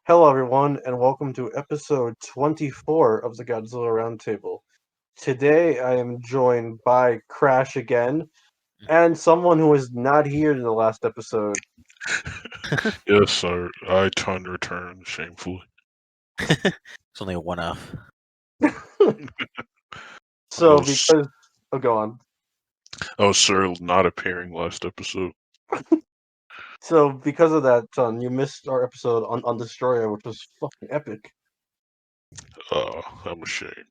Hello, everyone, and welcome to episode 24 of the Godzilla Roundtable. Today, I am joined by Crash again, and someone who was not here in the last episode. Yes, sir. I turned return shamefully. It's only a one-off. So, was because... Oh, go on. I was sir not appearing last episode. So, because of that, you missed our episode on Destroyah, which was fucking epic. I'm ashamed.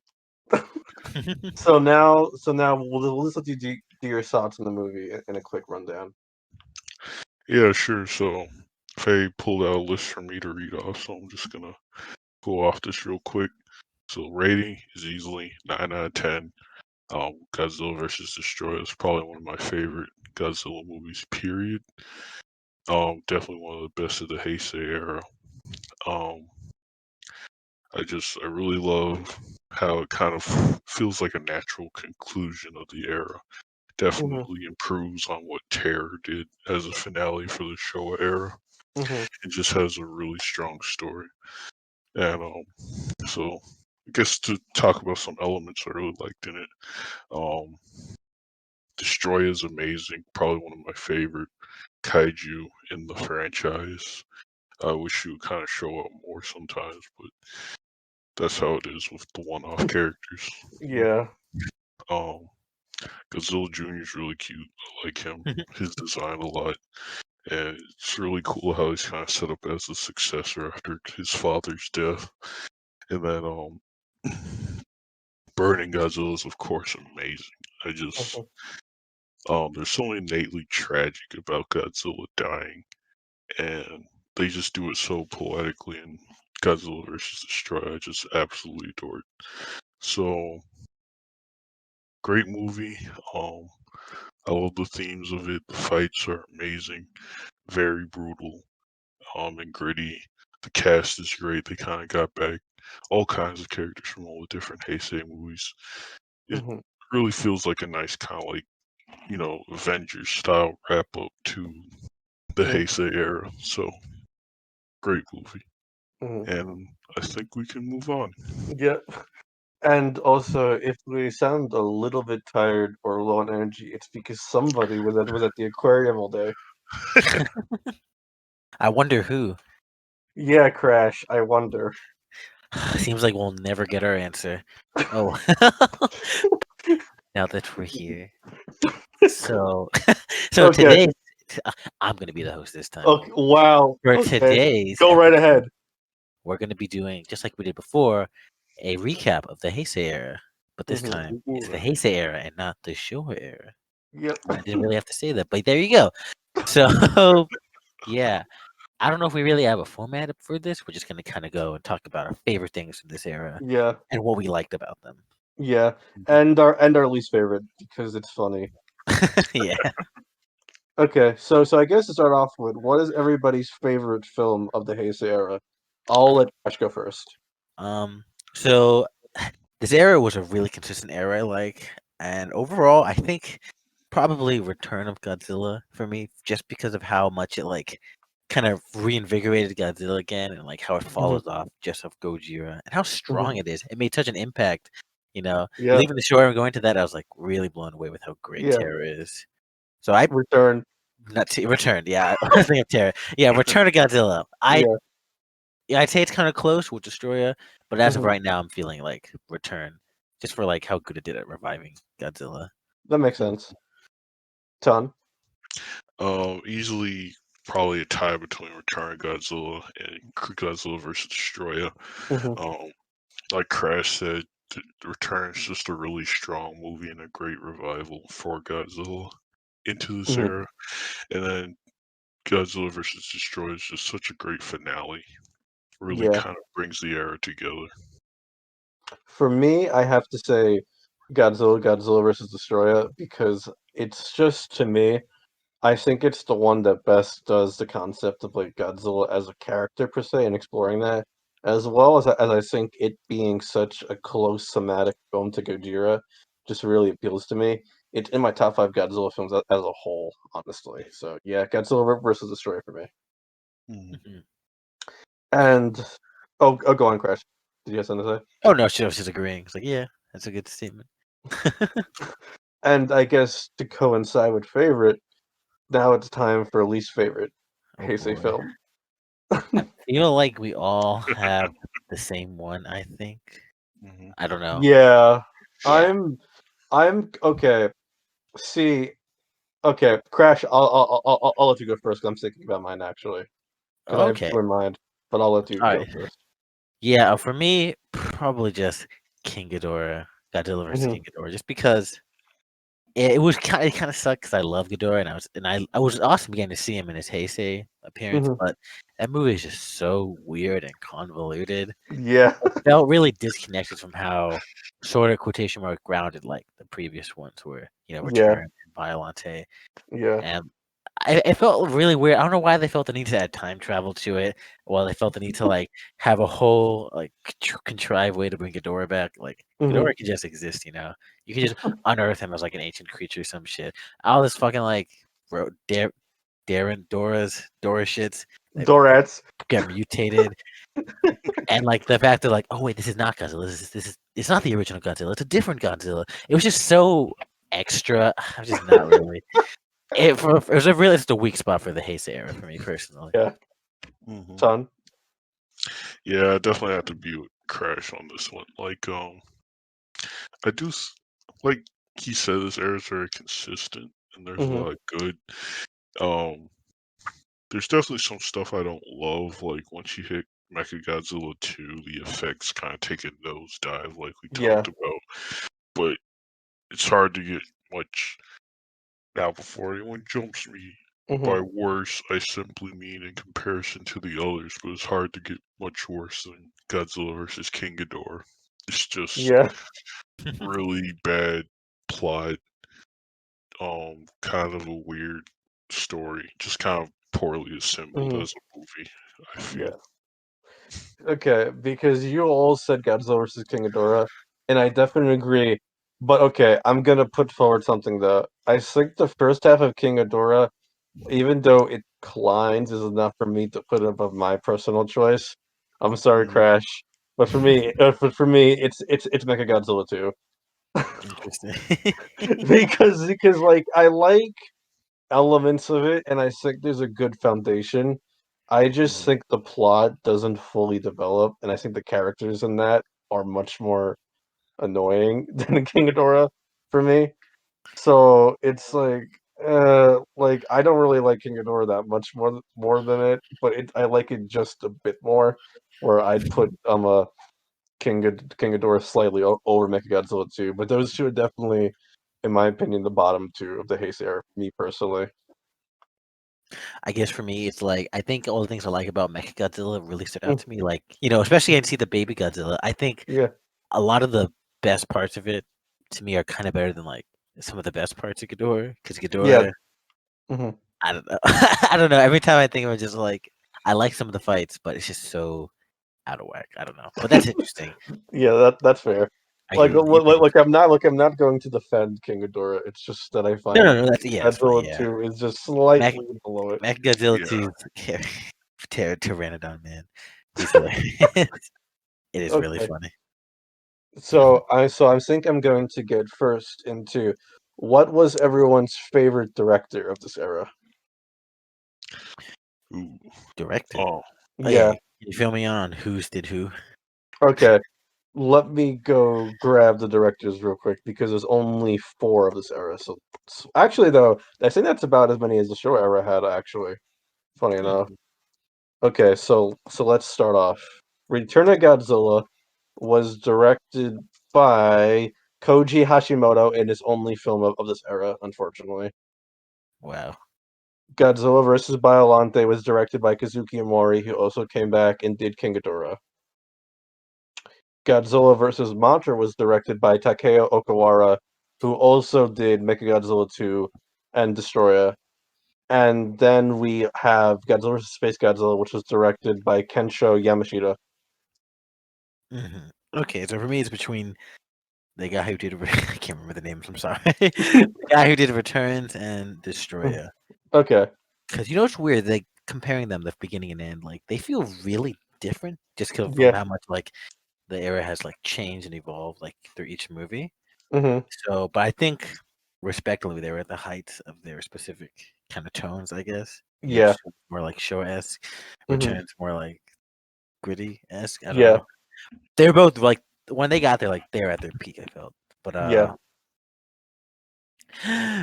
So now we'll just let you do your thoughts on the movie in a quick rundown. Yeah, sure. So Faye pulled out a list for me to read off, so I'm just gonna go off this real quick. So rating is easily 9 out of 10. Godzilla vs. Destroyer is probably one of my favorite Godzilla movies, period. Definitely one of the best of the Heisei era. Um, I really love how it kind of feels like a natural conclusion of the era. Definitely improves on what Terror did as a finale for the Showa era. Mm-hmm. It just has a really strong story. And so I guess to talk about some elements I really liked in it. Um, Destroy is amazing, probably one of my favorite kaiju in the franchise. I wish you would kind of show up more sometimes, but that's how it is with the one-off characters. Yeah. Um, Godzilla Jr. is really cute. I like him, his design a lot. And it's really cool how he's kind of set up as the successor after his father's death. And then Burning Godzilla is of course amazing. I just Mhm. there's something innately tragic about Godzilla dying, and they just do it so poetically in Godzilla vs. Destroy. I just absolutely adore it. So great movie. I love the themes of it. The fights are amazing, very brutal, and gritty. The cast is great. They kind of got back all kinds of characters from all the different Heisei movies. It Mhm. really feels like a nice kind of like, Avengers style wrap up to the Mhm. Heisei era. So great movie. Mhm. And I think we can move on. Yeah. And also, if we sound a little bit tired or low on energy, it's because somebody was at the aquarium all day. I wonder who. Yeah, Crash. I wonder. Seems like we'll never get our answer. Oh, now that we're here. So, so Okay. today, I'm gonna be the host this time. Okay. Wow. For Okay. today's Go right episode, ahead. we're gonna be doing just like we did before, a recap of the Heisei era. But this time, it's the Heisei era and not the Showa era. Yep. I didn't really have to say that, but there you go. So, yeah, I don't know if we really have a format for this. We're just gonna kind of go and talk about our favorite things from this era Yeah. and what we liked about them. Yeah. Mhm. And our least favorite because it's funny. Yeah. Okay. So I guess to start off with, what is everybody's favorite film of the Heisei era? I'll let Crash go first. So this era was a really consistent era, like, and overall, I think probably Return of Godzilla for me, just because of how much it like kind of reinvigorated Godzilla again, and like how it Mhm. follows off just of Gojira and how Mhm. strong it is. It made such an impact, you know. Yeah. Leaving the shore and going to that, I was like really blown away with how great Yeah. Terra is. So I Return. not returned, yeah. I was thinking of Terra. Yeah, Return of Godzilla. Yeah. I'd say it's kind of close with Destroya, but as of Mhm. right now, I'm feeling like Return, just for like how good it did at reviving Godzilla. That makes sense. Ton. Easily probably a tie between Return of Godzilla and Godzilla vs. Destroyer. Mhm. Um, like Crash said, Return is just a really strong movie and a great revival for Godzilla into this Mhm. era. And then Godzilla vs. Destroyer is just such a great finale. Really Yeah. kind of brings the era together. For me, I have to say Godzilla vs. Destroyer because it's just, to me, I think it's the one that best does the concept of like Godzilla as a character per se and exploring that, as well as I think it being such a close thematic film to Gojira just really appeals to me. It's in my top five Godzilla films as a whole, honestly. So yeah, Godzilla vs. Destroyer for me. Mhm. Mhm. And go on, Crash. Did you have something to say? Oh no, she was just agreeing. It's like, yeah, that's a good statement. And I guess to coincide with favorite, now it's time for least favorite Oh Heisei boy. film. I feel like we all have the same one, I think. Mhm. I don't know. Yeah, Yeah. I'm okay. See, okay, Crash. I'll let you go first. 'Cause I'm thinking about mine actually, because I have Okay. two in mind. But I'll let you All go right. first. Yeah, for me, probably just King Ghidorah, Godzilla versus Hmm. King Ghidorah, just because it kind of sucked because I love Ghidorah and I was awesome getting to see him in his Heisei appearance, Hmm. but that movie is just so weird and convoluted. Yeah, It felt really disconnected from how sort of quotation mark grounded like the previous ones were, yeah, Return and Violante. yeah. And it felt really weird. I don't know why they felt the need to add time travel to it, while they felt the need to like have a whole like contrived way to bring Ghidorah back. Like Hmm. Ghidorah can just exist, You can just unearth him as like an ancient creature, or some shit. All this fucking like Dora shits that Dorats. get mutated, and like the fact that like, oh wait, this is not Godzilla. This is it's not the original Godzilla. It's a different Godzilla. It was just so extra. I'm just not really. It was a really just a weak spot for the Heisei era for me personally. Yeah, Mhm. son. Yeah, I definitely have to be with Crash on this one. I do like he said, this era is very consistent, and there's a Hmm. lot of good. Um, there's definitely some stuff I don't love, like once you hit Mechagodzilla 2, the effects kind of take a nosedive, like we Yeah. talked about. But it's hard to get much. Now, before anyone jumps me, Hmm. by worse, I simply mean in comparison to the others, but it's hard to get much worse than Godzilla versus King Ghidorah. It's just Yeah. really bad plot, kind of a weird story, just kind of poorly assembled Hmm. as a movie, I Yeah. feel. Okay, because you all said Godzilla versus King Ghidorah, and I definitely agree. But okay, I'm gonna put forward something though. I think the first half of King Ghidorah, even though it declines, is enough for me to put it above my personal choice. I'm sorry, Mhm. Crash, but for me, it's Mechagodzilla 2. Interesting. Because like I like elements of it, and I think there's a good foundation. I just Mhm. think the plot doesn't fully develop, and I think the characters in that are much more annoying than King Ghidorah for me. So it's like I don't really like King Ghidorah that much more than it, but I like it just a bit more. Where I'd put a King Ghidorah slightly over Mechagodzilla 2, but those two are definitely, in my opinion, the bottom two of the Heisei era for me personally. I guess for me, it's like I think all the things I like about Mechagodzilla really stood out Mm, to me. Like, especially I see the baby Godzilla. I think yeah, a lot of the best parts of it to me are kind of better than like some of the best parts of Ghidorah. Because yeah. Ghidorah, Mhm. I don't know. I don't know. Every time I think of it, just like I like some of the fights, but it's just so out of whack. I don't know. But that's interesting. Yeah, that's fair. I hear you. Like I'm not going to defend King Ghidorah. It's just that I No, find no, no. That's fine. Godzilla Yeah, 2 is just Mech slightly below it. Mechagodzilla Yeah. 2 Pteranodon man. He's hilarious. It is really Okay, funny. so I think I'm going to get first into what was everyone's favorite director of this era. Ooh. Director. Oh. Oh yeah, Yeah. you feel me on who's did who? Okay. Let me go grab the directors real quick because there's only four of this era. So actually, though, I think that's about as many as the show era had. Actually, funny enough. Mhm. Okay, so let's start off. Return of Godzilla was directed by Koji Hashimoto in his only film of this era, unfortunately. Wow. Godzilla vs. Biollante was directed by Kazuki Omori, who also came back and did King Ghidorah. Godzilla vs. Mothra was directed by Takeo Okawara, who also did Mechagodzilla 2 and Destroyah. And then we have Godzilla vs. Space Godzilla, which was directed by Kensho Yamashita. Mhm. Okay, so for me, it's between the guy who did I can't remember the names. I'm sorry. The guy who did Returns and Destroyer. Okay. Because it's weird. Like comparing them, the beginning and end, like they feel really different, just 'cause from Yeah. how much like the era has like changed and evolved like through each movie. Hmm. So, but I think respectively they were at the heights of their specific kind of tones, I guess. Yeah. More like show-esque, Hmm. Returns more like gritty-esque. I don't Yeah. know. They were both like when they got there, like they were at their peak. I felt, but Yeah.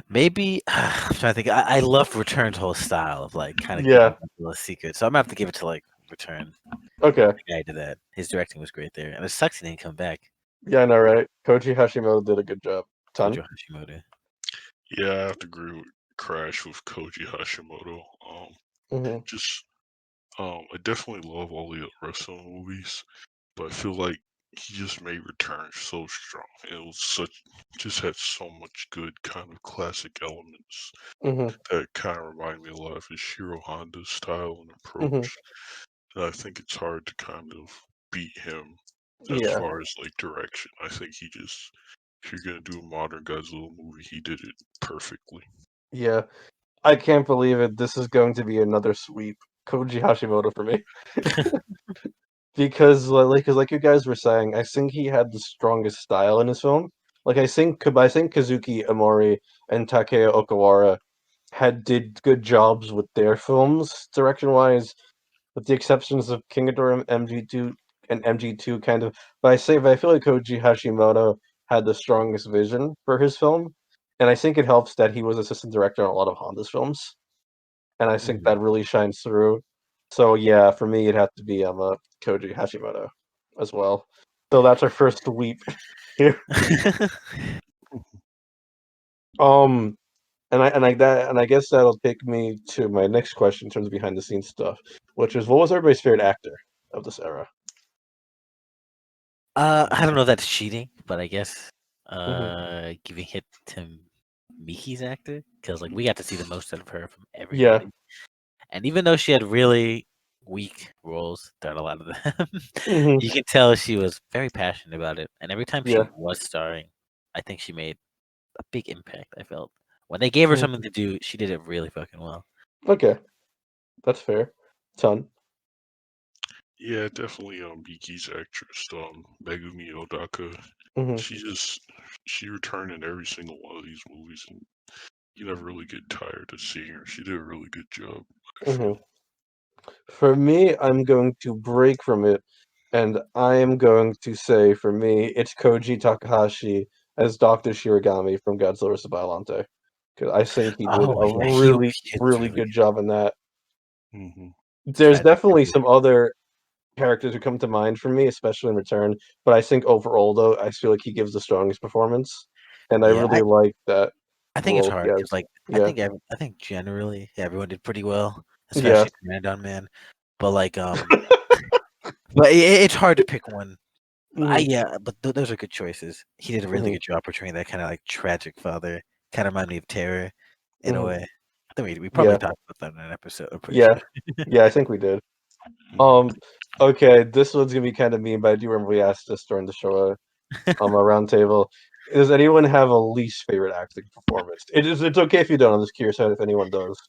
maybe I'm trying to think. I love Return's whole style of like kind of Yeah. giving a secret. So I'm gonna have to give it to like Return. Okay. The guy did that. His directing was great there, and it sucks he didn't come back. Yeah, I know, right? Koji Hashimoto did a good job. Ton. Kojo Hashimoto. Yeah, I have to agree with Crash with Koji Hashimoto. Hmm. Just I definitely love all the wrestling movies, but I feel like he just made Return so strong. It was just had so much good kind of classic elements Hmm. that kind of remind me a lot of his Shiro Honda style and Hmm. approach. And I think it's hard to kind of beat him as Yeah. far as like direction. I think he just, if you're gonna do a modern Godzilla movie, he did it perfectly. Yeah. I can't believe it. This is going to be another sweep. Koji Hashimoto for me. Because like you guys were saying, I think he had the strongest style in his film. Like I think Kazuki Amori and Takeo Okawara did good jobs with their films direction wise, with the exceptions of King Ghidorah MG2 and MG2 kind of. But I feel like Koji Hashimoto had the strongest vision for his film, and I think it helps that he was assistant director on a lot of Honda's films, and I think that really shines through. So yeah, for me, it'd have to be Koji Hashimoto as well. So that's our first sweep here. Um, and I guess that'll take me to my next question in terms of behind the scenes stuff, which is what was everybody's favorite actor of this era? I don't know if that's cheating, but I guess Hmm. giving it to Miki's actor because like we got to see the most out of her from Yeah. everybody, and even though she had really weak roles throughout a lot of them, Hmm. you can tell she was very passionate about it. And every time she Yeah. was starring, I think she made a big impact. I felt when they gave her Mhm. something to do, she did it really fucking well. Okay, that's fair. Ton. Yeah, definitely Miki's actress, Megumi Odaka. Hmm. She returned in every single one of these movies, and you never really get tired of seeing her. She did a really good job, I Hmm. feel. For me, I'm going to break from it, and I am going to say for me, it's Koji Takahashi as Dr. Shiragami from Godzilla vs. Biollante. Because I think he did Oh a yeah, really, he was really really good job in that. Hmm. There's tragic. definitely some other characters who come to mind for me, especially in Return, but I think overall, though, I feel like he gives the strongest performance, and I Yeah, really like that I think it's role he hard because has. like Yeah. I think generally everyone did pretty well, Yeah. especially Command Man. But like but it's hard to pick one. Hmm. Yeah, but those are good choices. He did a really Hmm. good job portraying that kind of like tragic father. Kind of reminded me of Terror in a Hmm. way. I think we probably Yeah. talked about that in an episode. I'm pretty Yeah. sure. Yeah, I think we did. Hmm. Um, okay, this one's gonna be kind of mean, but I do remember we asked this during the show on a round table. Does anyone have a least favorite acting performance? It's okay if you don't. I'm just curious if anyone does.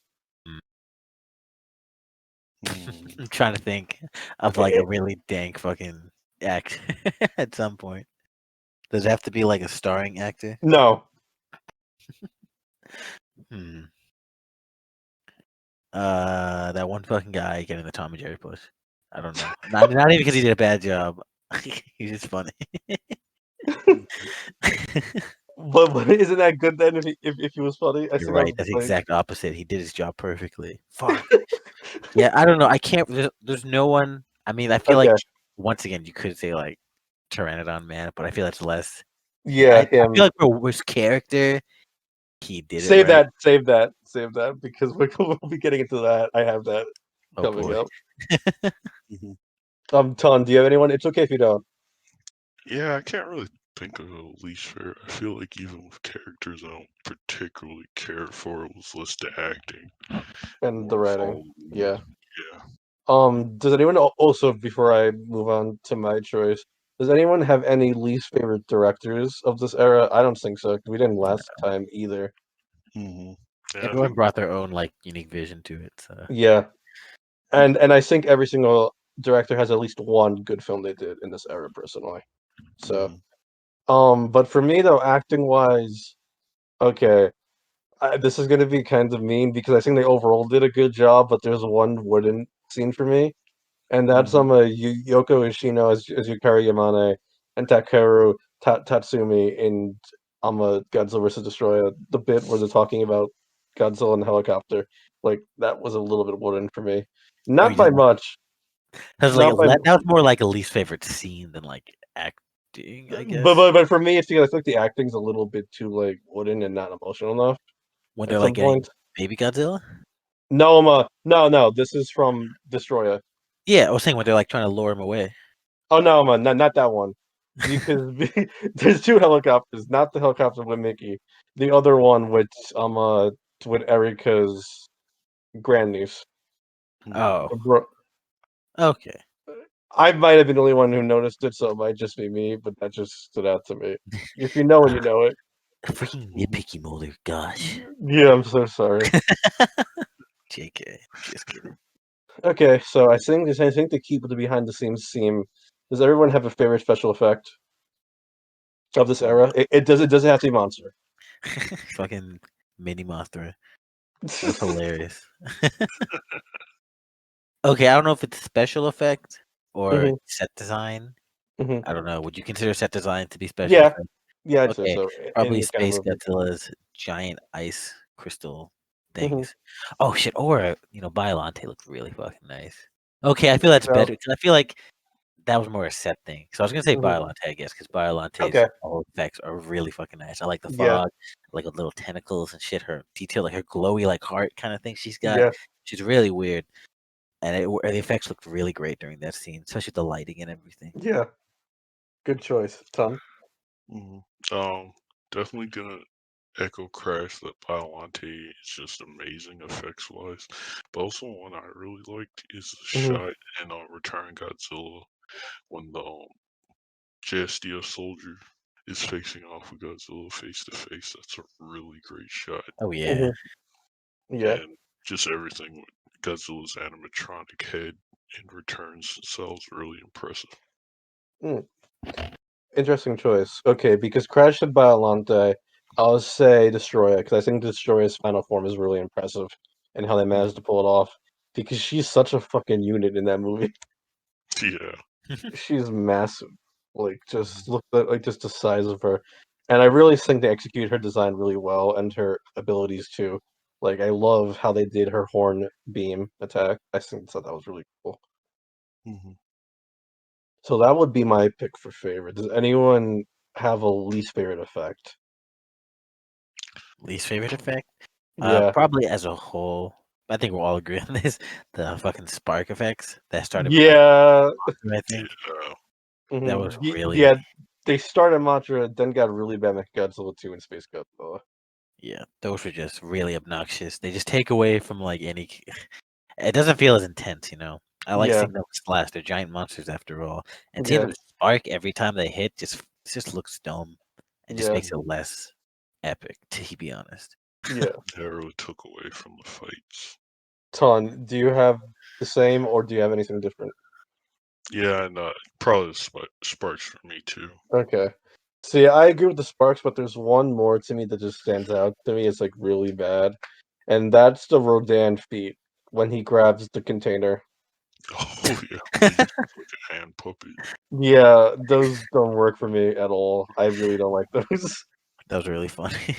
Mm. Hmm. I'm trying to think of like a really dank fucking act at some point. Does it have to be like a starring actor? No. Hmm. That one fucking guy getting the Tom and Jerry push. I don't know. Not even because he did a bad job. He's just funny. But isn't that good then if he was funny? I You're think that right. was the That's the point. exact opposite. He did his job perfectly. Fuck. Yeah, I don't know. I can't. There's no one. I mean, I feel like Okay. once again you could say like Pteranodon Man, but I feel that's less. Yeah, I feel him. like for his character, he did it Save right. that, save that, save that, because we'll be getting into that. I have that Oh coming boy. up. Hmm. Ton, do you have anyone? It's okay if you don't. Yeah, I can't really think of a least favorite. I feel like even with characters I don't particularly care for, it was less the acting, And the more of writing. all the movie. Yeah. Yeah. Does anyone also, before I move on to my choice, does anyone have any least favorite directors of this era? I don't think so. 'Cause we didn't last time either. Hmm. Yeah, I Everyone think. brought their own like unique vision to it. So Yeah, and I think every single director has at least one good film they did in this era, personally. So, Mhm. but for me though, acting wise, okay, this is gonna be kind of mean because I think they overall did a good job, but there's one wooden scene for me, and that's Mhm. Yoko Ishino as Yukari Yamane and Takeru Tatsumi in Godzilla vs. Destroyer. The bit where they're talking about Godzilla in the helicopter, like that was a little bit wooden for me. Oh, Not you by didn't like much. that was like Not by. that was more like a least favorite scene than like acting, I But guess. for me, it's because I think the acting's a little bit too like wooden and not emotional enough When at they're like some getting point. baby Godzilla. No, no. This is from Destroyer. Yeah, I was saying when they're like trying to lure him away. Oh no, man, not that one. Because there's two helicopters, not the helicopter with Mickey. The other one with Erika's grandniece. Mhm. Oh, Bro, okay. I might have been the only one who noticed it, so it might just be me, but that just stood out to me. If you know it, you know it. Freaking Mhm. nitpicky Mulder. Gosh. Yeah, I'm so sorry. JK. Just kidding. Okay, so I think to keep with the behind the scenes theme, does everyone have a favorite special effect of this era? It doesn't have to be monster. Fucking mini Mothra. That was hilarious. Okay, I don't know if it's special effect or hmm set design. hmm I don't know. Would you consider set design to be special Yeah, effect? yeah, I'd say Okay, so. In probably this kind of Space movie. Godzilla's giant ice crystal hmm things. Oh shit! Or Biollante looked really fucking nice. Okay, I feel that's No. better 'cause I feel like that was more a set thing. So I was gonna say hmm Biollante, I guess, because Biolante's Okay. all effects are really fucking nice. I like the Yeah. fog, like with little tentacles and shit. Her detail, like her glowy like heart kind of thing she's got. Yeah. She's really weird, and the effects looked really great during that scene, especially the lighting and everything. Yeah. Good choice, Tom. Mhm. Definitely gonna echo Crash that Biollante is just amazing effects wise. But also one I really liked is the hmm shot in Return Godzilla when the JSDF soldier is facing off with Godzilla face to face. That's a really great shot. Oh yeah, hmm Yeah. And just everything with Godzilla's animatronic head and returns themselves really impressive. Mm. Interesting choice. Okay, because Crash and Biollante, I'll say Destroyer, because I think Destroyer's final form is really impressive and how they managed to pull it off. Because she's such a fucking unit in that movie. Yeah. She's massive. Like just look at like just the size of her. And I really think they execute her design really well and her abilities too. Like I love how they did her horn beam attack. I think that was really cool. hmm So that would be my pick for favorite. Does anyone have a least favorite effect? least favorite effect. Yeah. Probably as a whole. I think we'll all agree on this. The fucking spark effects that started with like Yeah. I think Yeah. that was really Yeah. They started Mantra, then got really bad with Godzilla 2 and Space Godzilla. yeah. Those were just really obnoxious. They just take away from like any. It doesn't feel as intense. I like Yeah. seeing them splash. They're giant monsters after all, and seeing Yeah. them spark every time they hit just looks dumb, and just Yeah. makes it less epic. To be honest. Yeah. That really took away from the fights. Ton, do you have the same or do you have anything different? Yeah, and probably the sparks for me too. Okay. See, I agree with the sparks, but there's one more to me that just stands out to me. It's like really bad, and that's the Rodan feat when he grabs the container. Oh yeah, when he just looks like a hand puppet. Yeah, those don't work for me at all. I really don't like those. That was really funny.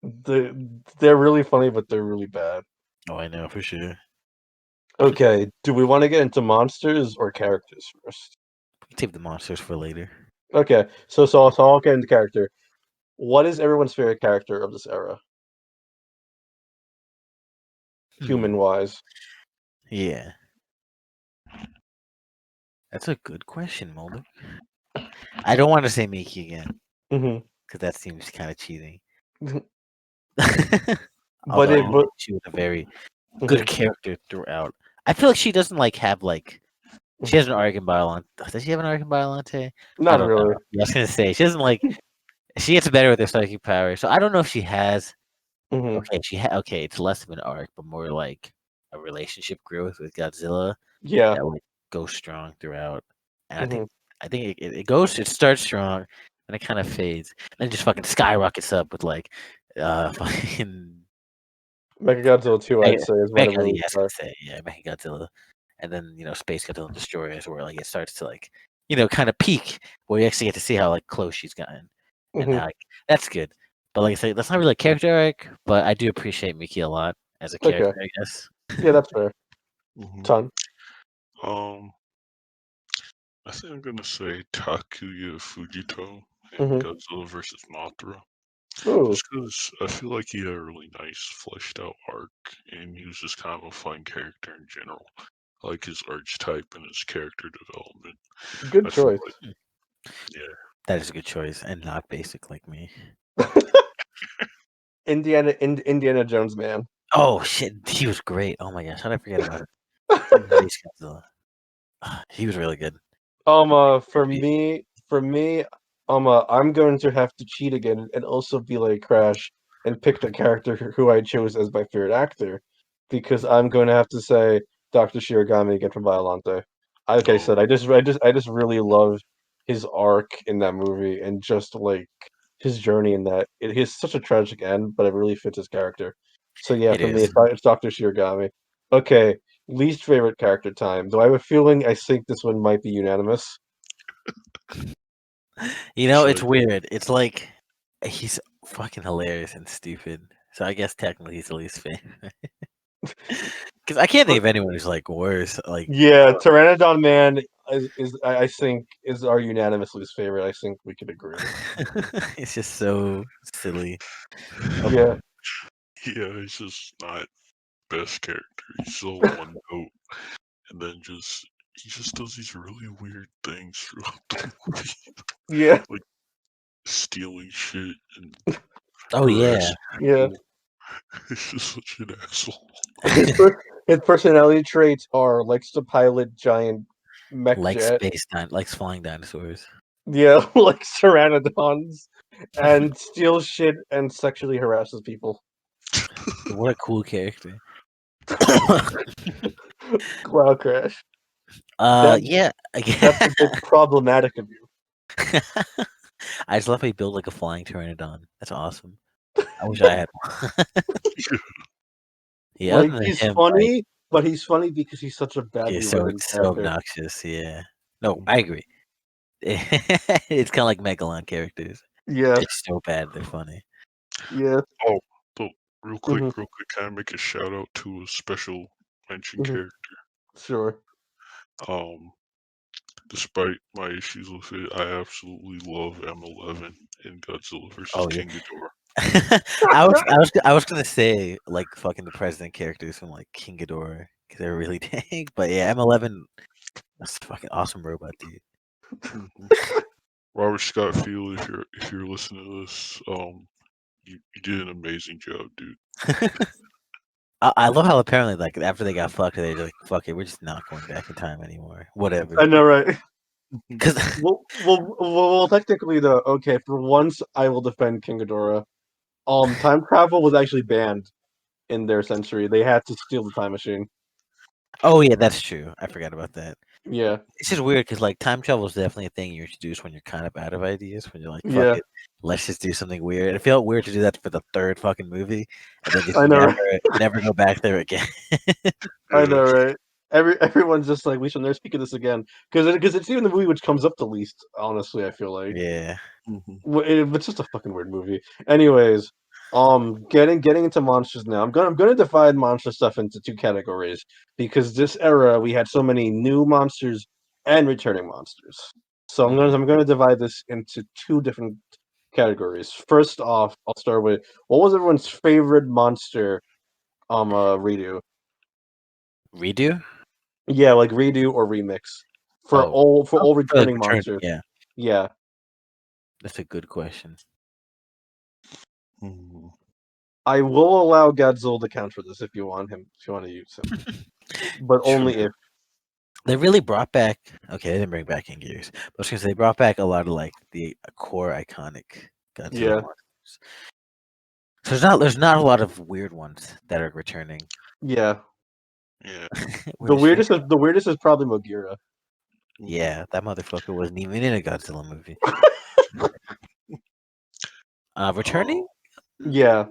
They they're really funny, but they're really bad. Oh, I know for sure. Okay, do we want to get into monsters or characters first? Save the monsters for later. Okay, so I'll get into character. What is everyone's favorite character of this era, Hmm. human wise? Yeah, that's a good question, Mulder. I don't want to say Miki again hmm because that seems kind of cheating. But Although I it do but think she was a very good mhm, character throughout. I feel like she doesn't like have like she mhm. has an arc in Biolante. Does she have an arc in Biolante? I Not don't know. really. I was gonna say she doesn't like. She gets better with her psychic power, so I don't know if she has. hmm Okay, okay. It's less of an arc, but more like a relationship growth with Godzilla. Yeah. That would goes strong throughout, and Mhm. I think it starts strong, and it kind of fades, and it just fucking skyrockets up with like, fucking Mechagodzilla 2, I'd say, is when it Mega, really yeah, I was gonna starts. say, yeah, Mechagodzilla, and then Space Godzilla and Destroyers, where like it starts to like kind of peak, where you actually get to see how like close she's gotten, and Mhm. how that's good. But like I say, that's not really a character arc, but I do appreciate Miki a lot as a Okay. character, I guess. Yeah, that's fair. Mhm. Ton. Um, I think I'm gonna say Takuya Fujito in Mhm. Godzilla vs. Mothra. Ooh, Just because I feel like he had a really nice fleshed out arc, and he was just kind of a fun character in general. I like his archetype and his character development. good I feel choice. like, yeah, That is a good choice, and not basic like me. Indiana Jones man. Oh shit, he was great. Oh my gosh, how did I forget about it? Space Godzilla. He was really good. For me, I'm going to have to cheat again and also be like Crash and pick the character who I chose as my favorite actor, because I'm going to have to say Dr. Shirogami again from Violante. Like I oh, said, I just really love his arc in that movie and just like his journey in that. It is such a tragic end, but it really fits his character. So yeah, It for me, is. it's Dr. Shirogami. Okay, least favorite character time. Though I have a feeling I think this one might be unanimous. It's say, weird. It's like he's fucking hilarious and stupid. So I guess technically he's the least favorite. Because I can't think But of anyone who's like worse. Like, yeah, Pteranodon Man I think is our unanimous least favorite. I think we could agree. it's just so silly. Yeah, yeah, he's just not best character. He's so one note, and then he just does these really weird things throughout the movie, yeah, like stealing shit and Oh yeah, harassing yeah. people. He's just such an asshole. His personality traits are likes to pilot giant mech like jet. like flying dinosaurs. Yeah, like pteranodons, and steals shit and sexually harasses people. What a cool character. Cloud Crash. That Yeah. that's a bit problematic of you. I just love how you build like a flying pteranodon. That's awesome. I wish I had one. Yeah, other Like than he's him, like funny, but he's funny because he's such a badly he's so written so character. obnoxious. Yeah. No, I agree. It's kind of like Megalon characters. Yeah, They're so bad, they're funny. yeah. Oh, so Hmm. real quick, can I make a shout out to a special mention Hmm. character? Sure. Um, despite my issues with it, I absolutely love M11 in Godzilla vs. Oh yeah. King Ghidorah. I was gonna say like fucking the president characters from like King Ghidorah because they're really dang. But yeah, M11, that's a fucking awesome robot, dude. Mhm. Robert Scott Field, if you're listening to this, you did an amazing job, dude. I love how apparently like after they got fucked, they're like, "Fuck it, we're just not going back in time anymore. Whatever." I know, right? Because Technically, though, okay, for once, I will defend King Ghidorah. Time travel was actually banned in their century. They had to steal the time machine. oh yeah, that's true. I forgot about that. Yeah, It's just weird because like time travel is definitely a thing you introduce when you're kind of out of ideas. When you're like, "Fuck yeah, it, let's just do something weird." It felt weird to do that for the third fucking movie, and then just I know, never right? never go back there again. I Yeah. know, right? Everyone's just like, we should never speak of this again, because it's even the movie which comes up the least. Honestly, I feel like. Yeah. Mhm. It's just a fucking weird movie. Anyways, getting into monsters now. I'm gonna divide monster stuff into two categories because this era we had so many new monsters and returning monsters. So Mhm. I'm gonna divide this into two different categories. First off, I'll start with what was everyone's favorite monster redo? Redo? Yeah, like redo or remix Oh, for all for like returning return. monsters. Yeah, Yeah. that's a good question. Mhm. I will allow Godzilla to count for this if you want him, if you want to use him, but True. only if. They really brought back. Okay, they didn't bring back in gears. But I was gonna say they brought back a lot of like the core iconic Godzilla Yeah, monsters. So there's not a lot of weird ones that are returning. yeah. Yeah. Where does Shin- The weirdest is probably Mogira. Mhm. Yeah, that motherfucker wasn't even in a Godzilla movie. Returning? Yeah.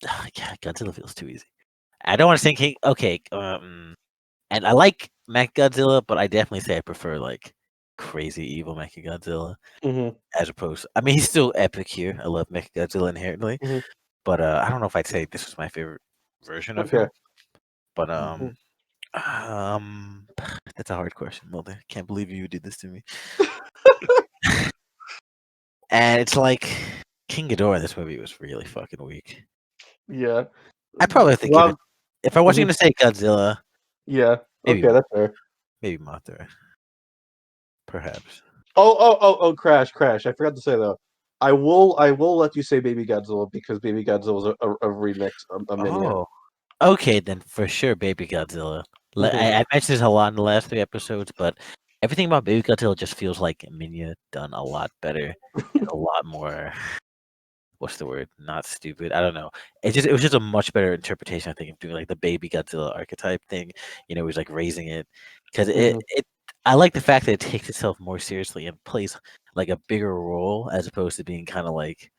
Yeah, Godzilla feels too easy. I don't want to say King. Okay, and I like Mechagodzilla, but I definitely say I prefer like crazy evil Mechagodzilla Mhm. as opposed. I mean, he's still epic here. I love Mechagodzilla inherently, Mhm. but I don't know if I'd say this was my favorite version of Okay. him. But Mhm. that's a hard question, Mulder. Can't believe you did this to me. And it's like King Ghidorah in this movie was really fucking weak. Yeah. I probably have to give it. Well, If I wasn't mhm. gonna say Godzilla, Yeah. maybe Okay, that's fair. maybe Mothra, perhaps. Crash. I forgot to say though. I will let you say Baby Godzilla because Baby Godzilla is a remix, a minion. Oh, okay, then for sure, Baby Godzilla. Mhm. I mentioned this a lot in the last 3 episodes, but everything about Baby Godzilla just feels like Minya done a lot better and a lot more. What's the word? Not stupid. I don't know. It was just a much better interpretation. I think of doing like the Baby Godzilla archetype thing. He's like raising it because Mhm. it. I like the fact that it takes itself more seriously and plays like a bigger role as opposed to being kind of like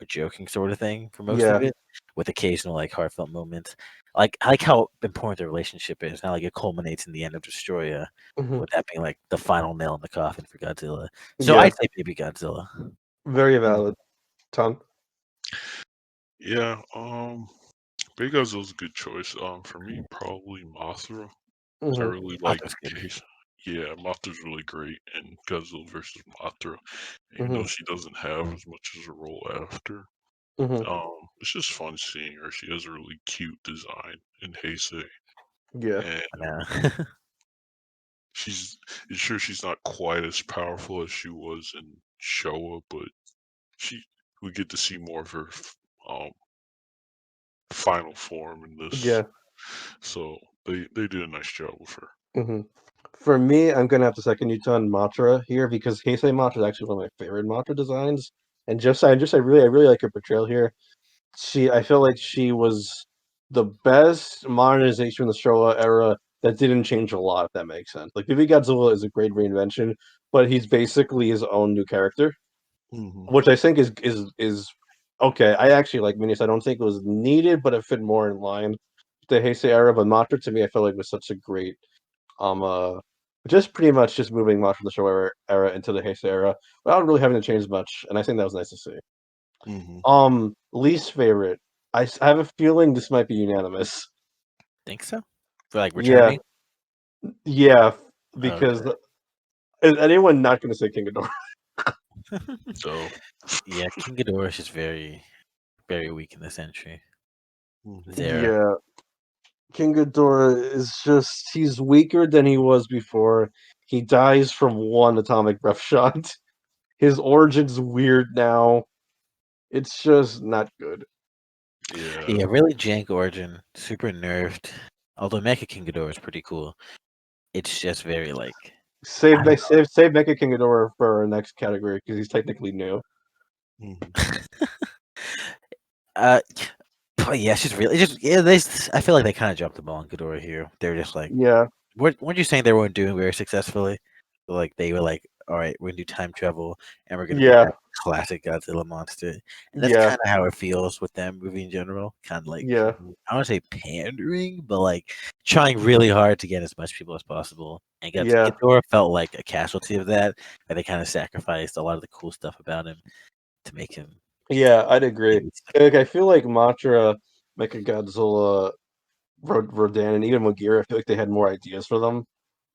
a joking sort of thing for most of Yeah. it, with occasional like heartfelt moments. Like I like how important the relationship is. Not like it culminates in the end of Destroyah, Mhm. with that being like the final nail in the coffin for Godzilla. So Yeah. I'd say Baby Godzilla. Very valid. Tom. Yeah. Big Godzilla's a good choice. For me, probably Mothra. I Mhm. really like Mothra's good. his. Yeah, Mothra's really great in Godzilla versus Mothra, even though Mhm. she doesn't have as much as a role after. Mhm. It's just fun seeing her. She has a really cute design in Heisei, Yeah. and Yeah. she's sure she's not quite as powerful as she was in Showa, but she we get to see more of her um final form in this, Yeah. so they did a nice job with her. Mhm. For me, I'm gonna have to second you on Matra here because Heisei Matra is actually one of my favorite Matra designs, and I really like her portrayal here. I feel like she was the best modernization in the Showa era that didn't change a lot, if that makes sense. Like Baby Godzilla is a great reinvention, but he's basically his own new character, Hmm. which I think is okay. I actually like Minis. I don't think it was needed, but it fit more in line with the Heisei era. But Matra to me, I feel like was such a great um uh just pretty much just moving Matra from the Showa era into the Heisei era without really having to change much, and I think that was nice to see. Hmm. Least favorite. I have a feeling this might be unanimous. Think so? For like Yeah, returning? yeah, because Okay. is anyone not going to say King Ghidorah? So, Yeah, King Ghidorah is just very, very weak in this entry. hmm, Zera. Yeah, King Ghidorah is he's weaker than he was before. He dies from one atomic breath shot. His origin's weird now. It's just not good. yeah. Yeah, really jank origin. Super nerfed. Although Mecha King Ghidorah is pretty cool. It's just very like I don't Save Mecha King Ghidorah for our next category because he's technically new. Hmm. know. uh but yeah, it's just really it's just yeah, I feel like they kinda jumped the ball on Ghidorah here. They're just like Yeah, weren't you saying they weren't doing very successfully? Like they were like, all right, we're gonna do time travel and we're gonna bring yeah, back classic Godzilla monster. And that's yeah, kind of how it feels with them movie in general. Kind of like yeah, I don't want to say pandering, but like trying really hard to get as much people as possible. And yeah, Ghidorah felt like a casualty of that, and they kind of sacrificed a lot of the cool stuff about him to make him. yeah. I'd agree. Maybe Like I feel like Matra, Mechagodzilla, Rodan, and even Mogira. I feel like they had more ideas for them.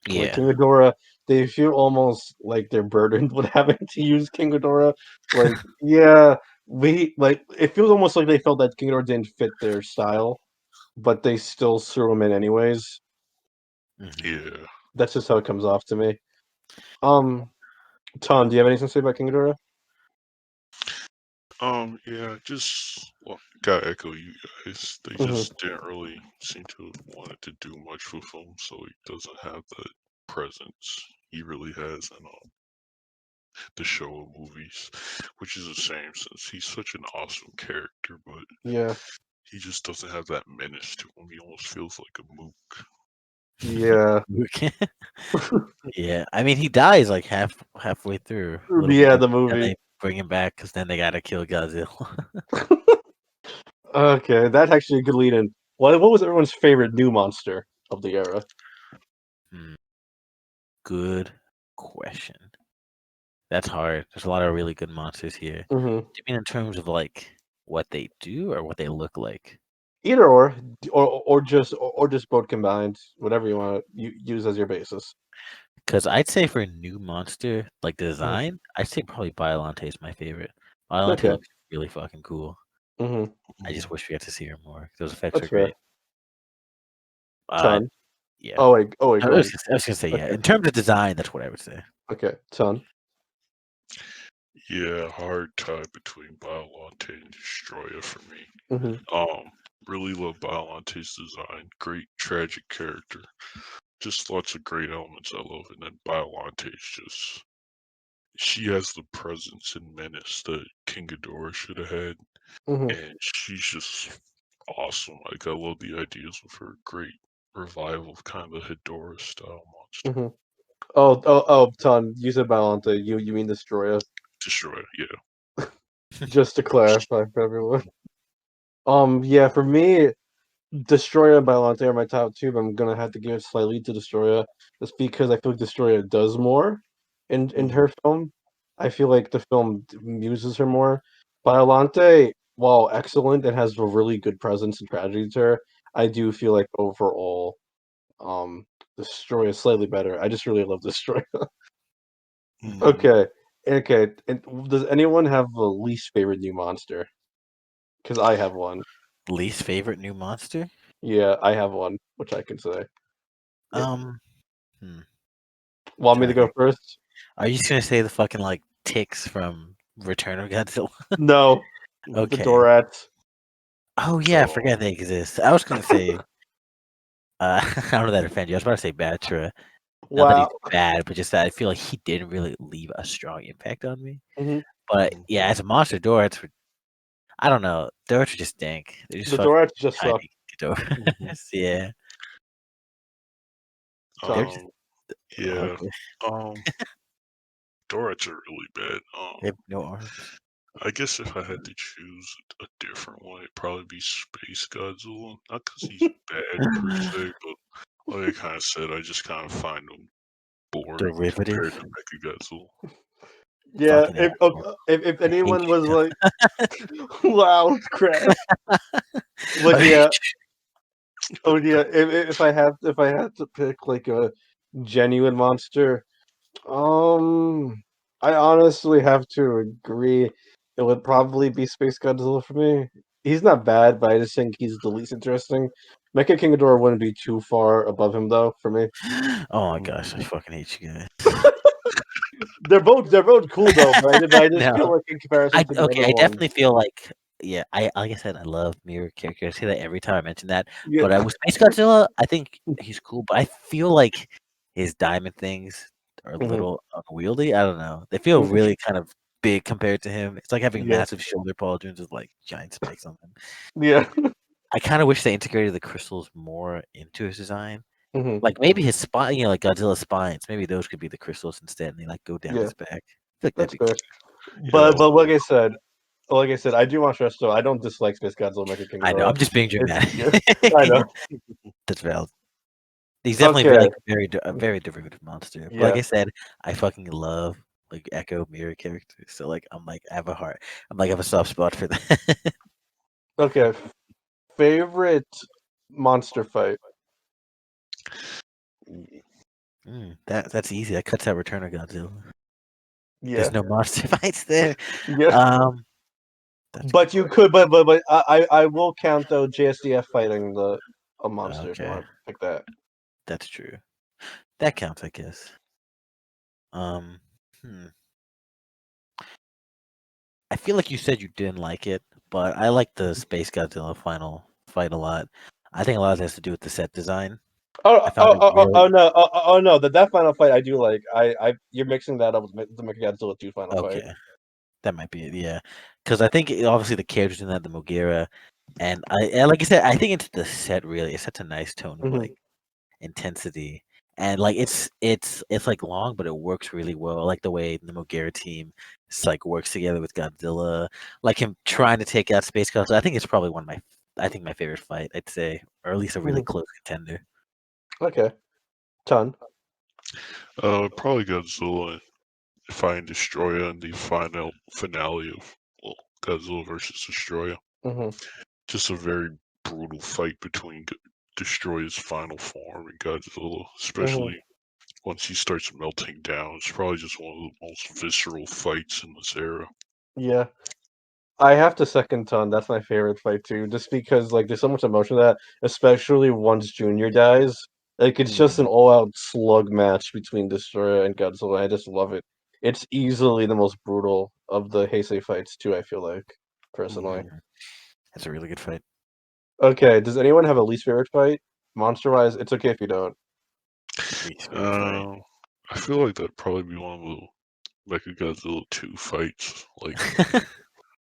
Like yeah, King Ghidorah, they feel almost like they're burdened with having to use King Ghidorah. Like, yeah, we like it feels almost like they felt that King Ghidorah didn't fit their style, but they still threw him in anyways. hmm Yeah. That's just how it comes off to me. Um, Tom, do you have anything to say about King Ghidorah? Yeah, just well, gotta echo you guys. They Hmm. just didn't really seem to have wanted to do much with him, so he doesn't have the presence he really has in the show movies, which is a shame since he's such an awesome character. But Yeah. he just doesn't have that menace to him. He almost feels like a mook. Yeah. Yeah, I mean, he dies like halfway through. A little Yeah, more, the and movie. they bring him back because then they gotta kill Godzilla. Okay, that's actually a good lead in. What was everyone's favorite new monster of the era? Good question. That's hard. There's a lot of really good monsters here. hmm Do you mean in terms of like what they do or what they look like? Either or just both combined, whatever you want to use as your basis. Because I'd say for a new monster like Mhm. design, I'd say probably Biolante is my favorite. Biolante Okay. looks really fucking cool. hmm I just wish we got to see her more. Those effects That's are fair. great. Uh, Ton. yeah. Oh wait, I go was, ahead. I was gonna say yeah. Okay. In terms of design, that's what I would say. Okay. Ton. Yeah, hard tie between Biolante and Destroyer for me. hmm Really love Biolante's design. Great tragic character. Just lots of great elements I love. And then Biolante's just, she has the presence and menace that King Ghidorah should have had. hmm And she's just awesome. Like, I love the ideas of her. Great revival of kind of Hedorah style monster. hmm Ton. You said Balante. You mean Destroyer? Destroyer, yeah. Just to clarify for everyone. Yeah, for me, Destroyer and Biollante are my top two, but I'm gonna have to give it slightly to Destroyer, just because I feel like Destroyer does more in her film. I feel like the film uses her more. Biollante, while excellent and has a really good presence and tragedy to her, I do feel like overall, um, Destroyer is slightly better. I just really love Destroyer. Mhm. Okay, okay. And does anyone have a least favorite new monster? Because I have one. Least favorite new monster? Yeah, I have one, which I can say. Yeah. Um, hmm, Want me trying to to go think. first? Are you just gonna say the fucking like ticks from Return of Godzilla? No, the Okay. Dorats. Oh yeah, I Oh, forgot they exist. I was gonna say, I don't know that offend you. I was about to say Batra. Not that he's Wow. bad, but just that I feel like he didn't really leave a strong impact on me. hmm But yeah, as a monster, Dorats were, I don't know. Dorats are just dank. They're just The fucking Dorats just suck. tiny Ghidorahs. Yeah. They're Ton. just yeah. okay. Um, Dorats are really bad. They have no arms. I guess if I had to choose a different one, it'd probably be Space Godzilla. Not because he's bad per se, but like I kind of said, I just kind of find him boring compared Derivative. to Mechagodzilla. Yeah, Fucking if, asshole. if I hate anyone was you. like, wow, crash. But I yeah, hate oh yeah, if I had to pick like a genuine monster, I honestly have to agree. It would probably be Space Godzilla for me. He's not bad, but I just think he's the least interesting. Mecha King Ghidorah wouldn't be too far above him though for me. you. Oh my gosh, I fucking hate you guys. They're both cool though, but I just feel No. like in comparison to the other I ones, definitely feel like yeah, I like I said, I love mirror characters. I say that every time I mention that. yeah, But with Space Godzilla, I think he's cool, but I feel like his diamond things are a mhm, little unwieldy. I don't know. They feel mhm, really kind of big compared to him. It's like having yeah, massive shoulder pauldrons with like giant spikes on them. yeah, I kind of wish they integrated the crystals more into his design. mhm, Like maybe his spine, like Godzilla's spines, maybe those could be the crystals instead, and they like go down yeah. his back. I feel like that'd That's be fair. Yeah, that But would work. like I said, I do want to stress though, I don't dislike Space Godzilla Mecha King I know. Ghidorah. I'm just being It's dramatic. yeah, I know. That's valid. He's definitely Okay, like a very derivative monster. But like yeah, I said, I fucking love like Echo mirror characters. So like I'm like I have a heart. I'm like I have a soft spot for that. okay. Favorite monster fight? Ooh. That's easy. That cuts out Return of Godzilla. Yeah, There's no monster fights there. yeah. Um, that's a good But you question. could, but I will count though JSDF fighting a monster if you Okay, want to pick that. that's true. That counts, I guess. Um, hmm. I feel like you said you didn't like it, but I like the Space Godzilla final fight a lot. I think a lot of it has to do with the set design. I found it really Oh no, that final fight I do like. You're mixing that up with the Mechagodzilla 2 final fight. okay. That might be it, yeah. Because I think obviously the characters in that, the Mogera, And like I said, I think it's the set really. It sets a nice tone of Hmm. like intensity, and like it's like long, but it works really well. I like the way the Mogera team like works together with Godzilla, like him trying to take out Space Godzilla. I think it's probably I think my favorite fight. I'd say, or at least a really Hmm. close contender. Okay, ton. Probably Godzilla fighting Destroyer in the final finale of Godzilla versus Destroyer. Hmm. Just a very brutal fight between Destroyer's final form and Godzilla, Hmm. especially once he starts melting down. It's probably just one of the most visceral fights in this era. Yeah. I have to second ton. That's my favorite fight too, just because like there's so much emotion to that, especially once Junior dies. Like it's just an Mhm. all-out slug match between Destroyer and Godzilla. I just love it. It's easily the most brutal of the Heisei fights too, I feel like, personally. Mhm. That's a really good fight. Okay, does anyone have a least favorite fight? Monster-wise, it's okay if you don't. Least favorite fight. Uh, I feel like that'd probably be one of the Mechagodzilla 2 fights, like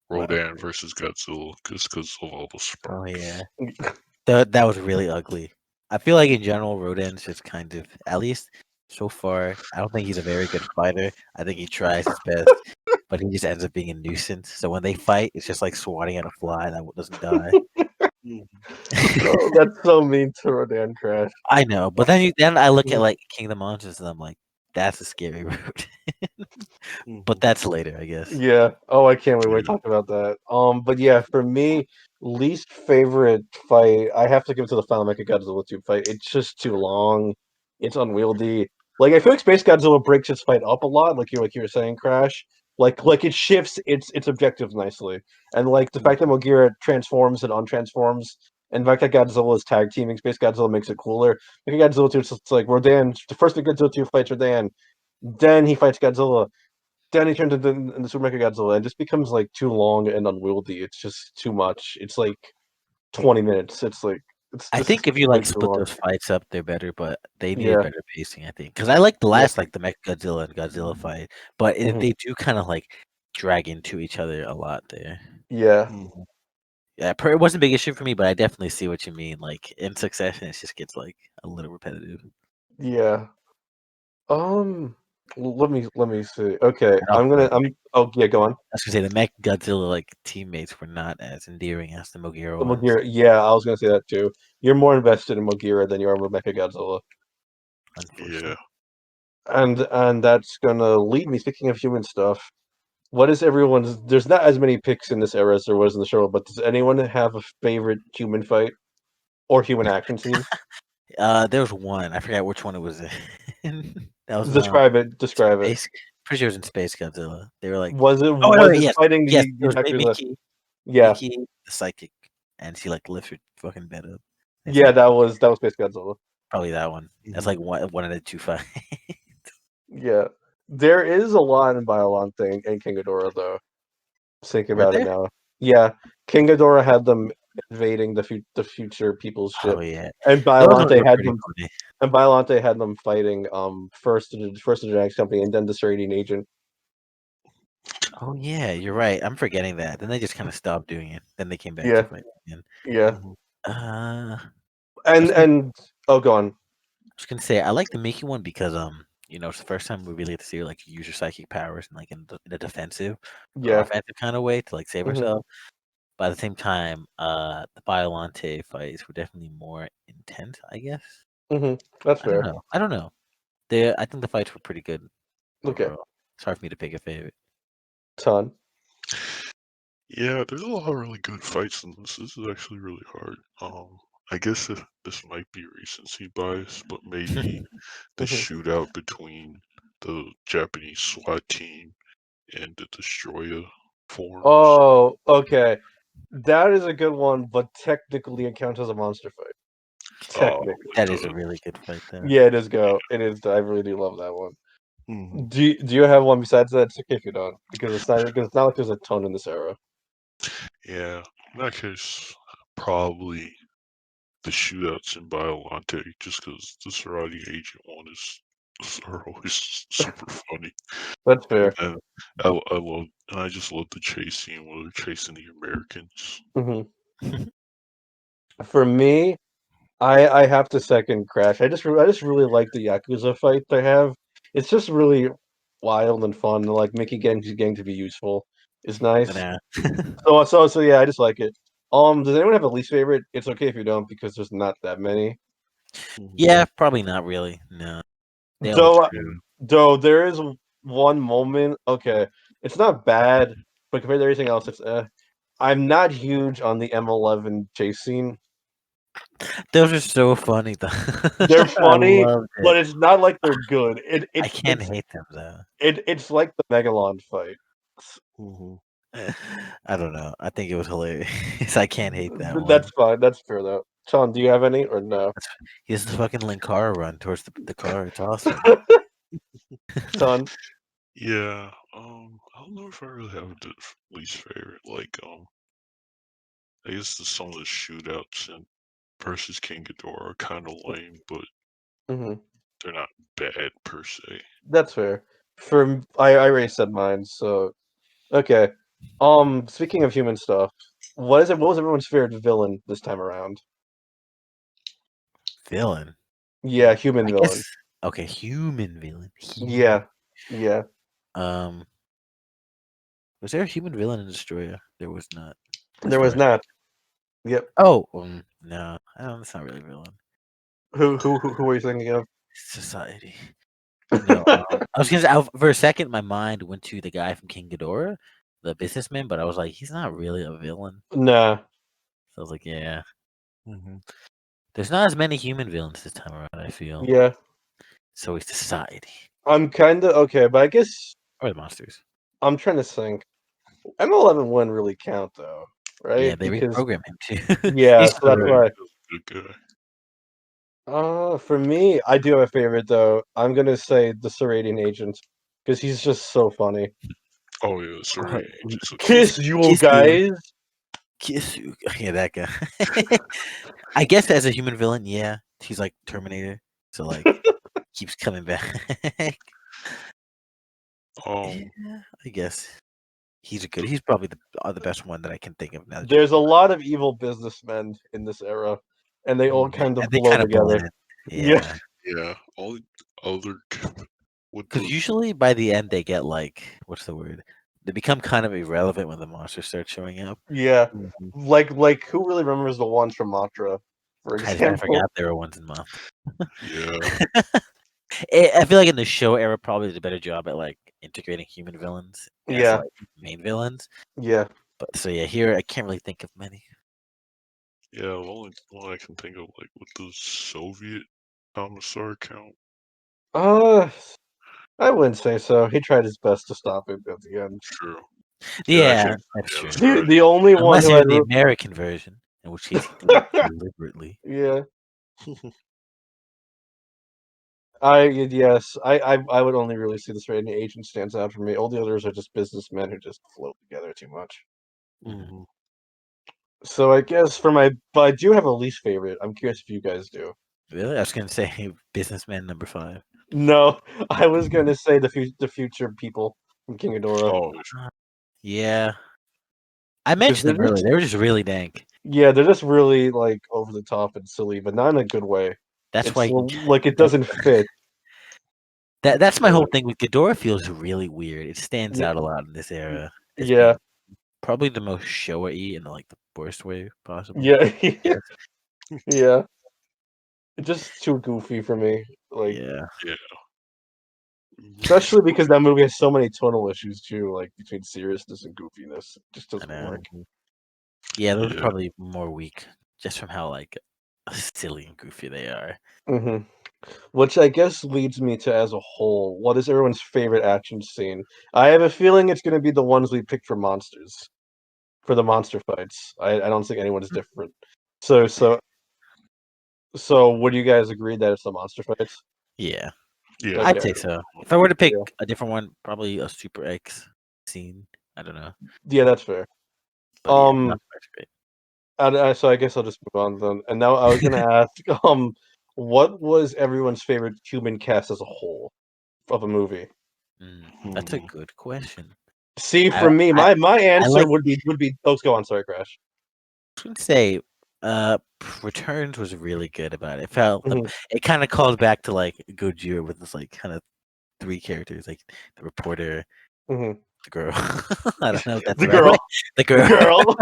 Well, Rodan versus Godzilla, just because of all the oh sparks. yeah, that was really ugly. I feel like in general, Rodan's just kind of, at least so far, I don't think he's a very good fighter. I think he tries his best, but he just ends up being a nuisance. So when they fight, it's just like swatting at a fly that doesn't die. Oh, that's so mean to Rodan Crash. I know, but then I look at like King of the Monsters and I'm like, that's a scary road. But that's later, I guess. Yeah. Oh, I can't wait. We Yeah. talk about that. But yeah, for me, least favorite fight, I have to give it to the Final Mechagodzilla 2 fight. It's just too long. It's unwieldy. Like I feel like Space Godzilla breaks its fight up a lot, like you were saying, Crash. Like it shifts its objectives nicely, and like the fact that Mogira transforms and untransforms, and the fact that Godzilla is tag teaming Space Godzilla makes it cooler. Mechagodzilla 2, it's like Rodan. The first Mechagodzilla 2 fights Rodan, then he fights Godzilla. Then he turns into Super Mega Godzilla and just becomes like too long and unwieldy. It's just too much. It's like 20 minutes. It's like it's I just think if you way like too split long. those fights up, they're better, but they needed Yeah, better pacing, I think. Because I like the yeah, last, like the Mech Godzilla and Godzilla fight, but hmm they do kind of like drag into each other a lot there. yeah, Yeah, it wasn't a big issue for me, but I definitely see what you mean. Like in succession, it just gets like a little repetitive. yeah. Um, let me see. Okay, And also, the Mech, Oh yeah, go on. I was gonna say the Mech Godzilla like teammates were not as endearing as the Mogira The ones, Mogira. Yeah, I was gonna say that too. You're more invested in Mogira than you are with Mecha Godzilla, Yeah. unfortunately. and that's gonna lead me. Speaking of human stuff, what is everyone's? There's not as many picks in this era as there was in the show, but does anyone have a favorite human fight or human action scene? There was one. I forgot which one it was in. That was Describe it. Describe it. Space. Pretty sure it was in Space Godzilla. They were like, Was it oh was wait, it yes, fighting yes. the It was attackers? Yeah, Miki, the psychic, and she like lifts her fucking bed up. It's yeah. like That was Space Godzilla. probably that one. That's like one of the two fights. Yeah, there is a lot in Biolante and King Ghidorah though. Think Were about it there? now. Yeah, King Ghidorah had them invading the future people's ship, Oh yeah, and those ones Biolante were had pretty them. funny. And Biolante had them fighting first the genetics company and then the Seradian agent. Oh yeah, you're right. I'm forgetting that. Then they just kind of stopped doing it. Then they came back to Yeah, fight again. yeah. Uh, I was And gonna, and oh, go on. say I like the Miki one because it's the first time we really get to see her like use her psychic powers in like in a defensive or Yeah. offensive kind of way to like save Hmm. herself. But at the same time, the Biolante fights were definitely more intense, I guess. Hmm. That's I don't fair. know. I don't know. I think the fights were pretty good Okay. overall. It's hard for me to pick a favorite. Ton. Yeah, there's a lot of really good fights in this. This is actually really hard. I guess this might be recency bias, but maybe the Hmm. shootout between the Japanese SWAT team and the Destroyer forms. Oh, okay. That is a good one, but technically it counts as a monster fight. Oh, Technically. it That is a does. really good fight, though. Yeah, it is go. It is. I really do love that one. Hmm. Do you have one besides that? It's okay if you don't, because it's not like there's a ton in this era. Yeah, in that case, probably the shootouts in Biolante, just because the Serati Agent one are always super funny. That's And fair. I just love the chase scene where they're chasing the Americans. Hmm. For me, I have to second Crash. I just really like the Yakuza fight they have. It's just really wild and fun. Like making getting to be useful is nice. Yeah. So yeah, I just like it. Does anyone have a least favorite? It's okay if you don't because there's not that many. Yeah, probably not really. No, they all look Though Yeah. though there is one moment. Okay, it's not bad, but compared to everything else, it's I'm not huge on the M11 chase scene. those are so funny though. They're I funny, loved it. but it's not like they're good. I can't hate them though. It's like the Megalon fight. I don't know. I think it was hilarious. I can't hate that That's one. fine. That's fair though. Sean, do you have any or no? He has the fucking Linkara run towards the car. It's awesome. Sean, Yeah. I don't know if I really have the least favorite. Like, I guess some of the shootouts and versus King Ghidorah are kind of lame, but mhm, they're not bad per se. that's fair. I already said mine. So okay. Speaking of human stuff, what is it? What was everyone's favorite villain this time around? Villain. Yeah, human I villain. guess. Okay, human villain. Human. Yeah, yeah. Um, was there a human villain in Destroyer? There was not. That's There was right. not. Yep. Oh, no. That's not really a villain. Who were you thinking of? Society. No, I was gonna say for a second, my mind went to the guy from King Ghidorah, the businessman, but I was like, he's not really a villain. Nah. So I was like, yeah. There's not as many human villains this time around. I feel Yeah. so. It's society I'm kind of okay, but I guess or the monsters. I'm trying to think. M11 wouldn't really count though, Yeah, right? they Because reprogram him too. yeah, He's so that's Yeah, great. why. he's a good guy. For me, I do have a favorite though. I'm gonna say the Seradian agent because he's just so funny. Oh yeah, sorry, Agents of Kiss, Kiss you kiss you, guys. kiss you. Yeah, that guy. I guess as a human villain, yeah, he's like Terminator. So like keeps coming back. Um, Yeah, I guess he's a good. He's probably the best one that I can think of now that you There's a bring it lot of evil businessmen in this era, and they up. all kind of And they blow kind of together. blend. Yeah, Yeah, yeah, all other with because the usually by the end they get like what's the word? They become kind of irrelevant when the monsters start showing up. yeah. Like who really remembers the ones from Matra, for I example? forgot there were ones in month. yeah, I feel like in the show era probably did a better job at like integrating human villains as Yeah, like main villains. yeah. But so yeah, here I can't really think of many. yeah. The only one I can think of, like with the Soviet commissar count. Uh, I wouldn't say so. He tried his best to stop it at the end. True. Yeah, I Yeah, can. that's Yeah, true. that's right. The only one Unless who you're had, in the American version, in which case he did it deliberately. yeah. Yes, I would only really see this rating agent stands out for me. All the others are just businessmen who just float together too much. Mhm. So I guess but I do have a least favorite. I'm curious if you guys do. Really? I was gonna say businessman number 5. No, I was gonna say the future people from King Ghidorah Oh, Yeah, I because mentioned them earlier. They were just really dank. yeah, they're just really like over the top and silly, but not in a good way. That's It's why like it that's doesn't fit. that's my yeah, whole thing with Ghidorah. Feels really weird. It stands Yeah, out a lot in this era as yeah, being probably the most showy in like the worst way possible. yeah, Yes. yeah. It's just too goofy for me. Like Yeah, yeah. especially because that movie has so many tonal issues too, like between seriousness and goofiness. It just I doesn't know. work. Yeah, those are Yeah. probably more weak, just from how like silly and goofy they are. hmm Which I guess leads me to, as a whole, what is everyone's favorite action scene? I have a feeling it's going to be the ones we picked for monsters, for the monster fights. I don't think anyone is different. So so so would you guys agree that it's the monster fights? Yeah, Yeah. I'd Okay, say so. If I were to pick yeah, a different one, probably a Super X scene. I don't know, yeah, that's fair. but yeah, Um, not great. so I guess I'll just move on then. And now I was going to ask, what was everyone's favorite human cast as a whole of a movie? That's a Mhm. good question. See, I for me, I my I answer like would be. Oh, go on. Sorry, Crash. gonna say, Returns was really good about it. It felt Mhm. it kind of called back to like Gojira with this like kind of three characters, like the reporter, Mhm. the girl. I don't know if that's The the right way. girl. The The girl, girl.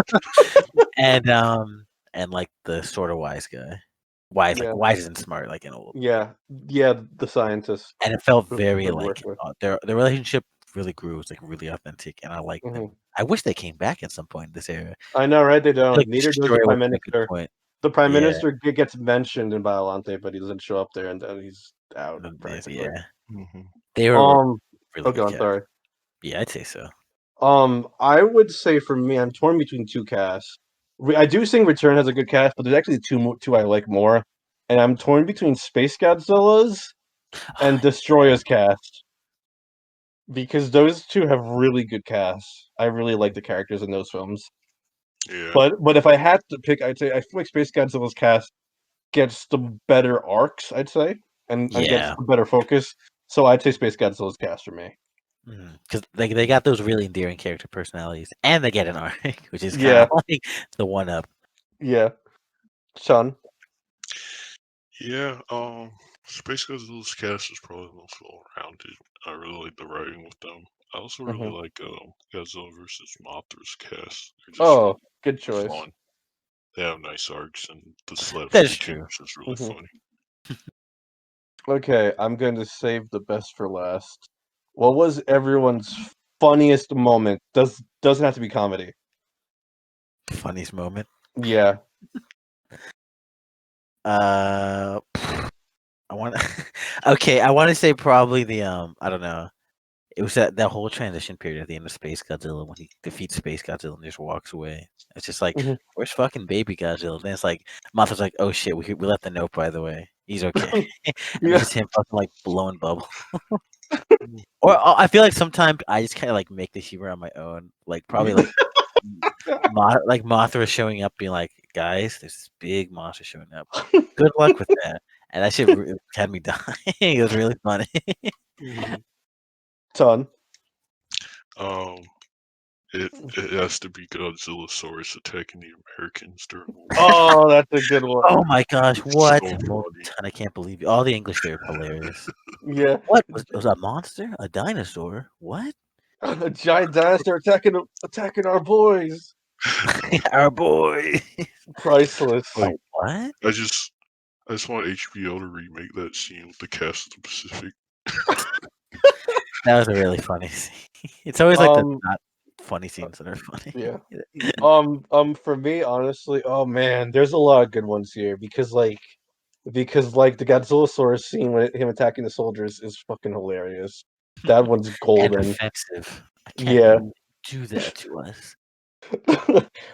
and like the sort of wise guy, wise like Yeah. wise and smart, like an old. Yeah. Yeah. The scientist And it felt who very we work like with. their relationship really grew. It was like really authentic, and I liked them. Mhm. I wish they came back at some point in this era. I know, right? They I feel don't. like Neither does the Destroyer would prime have been a good minister. point. The prime Yeah, minister gets mentioned in Biolante, but he doesn't show up there, and then he's out practically. yeah, Mm-hmm. they were a Um. really Oh, good God, cast. sorry. Yeah, I'd say so. I would say for me, I'm torn between two casts. I do think Return has a good cast, but there's actually two I like more, and I'm torn between Space Godzilla's and Destroyer's cast because those two have really good casts. I really like the characters in those films. Yeah. But if I had to pick, I'd say I feel like Space Godzilla's cast gets the better arcs, I'd say, and gets Yeah, the better focus. So I'd say Space Godzilla's cast for me. because they got those really endearing character personalities, and they get an arc, which is kind Yeah, of like the one up. yeah. Sean. Yeah. Space Godzilla's cast is probably the most well-rounded. I really like the writing with them. I also really Hmm. like Godzilla versus Mothra's cast. They're just Oh, really good choice. fun. They have nice arcs, and the That is slapstick humor true. is just really Hmm. funny. Okay, I'm going to save the best for last. What was everyone's funniest moment? Doesn't have to be comedy. Funniest moment. Yeah. Uh, I want. Okay, I want to say probably the I don't know. It was that whole transition period at the end of Space Godzilla when he defeats Space Godzilla and just walks away. It's just like, Mhm. where's fucking baby Godzilla? Then it's like Mothra's like, oh shit, we left the note by the way. He's okay. And it's Yeah. just him fucking like blowing bubble. Or I feel like sometimes I just kind of like make the humor on my own. Like probably like like Mothra showing up, being like, guys, there's this big monster showing up. Good luck with that. And that shit had me dying. It was really funny. Mhm. Ton. Um, it has to be Godzillasaurus attacking the Americans during World War Oh, that's a good one. Oh my gosh, It's what? so Well, funny. I can't believe you. All the English there are hilarious. Yeah. What was a monster? A dinosaur? What? A giant dinosaur attacking our boys. Our boy. Priceless. A Like what? I just I just want HBO to remake that scene with the cast of the Pacific. That was a really funny scene. It's always like the Um not funny scenes that are funny. yeah. For me, honestly, oh man, there's a lot of good ones here because the Godzillasaurus scene when him attacking the soldiers is fucking hilarious. That one's And golden. offensive. I can't Yeah. believe you do that to us.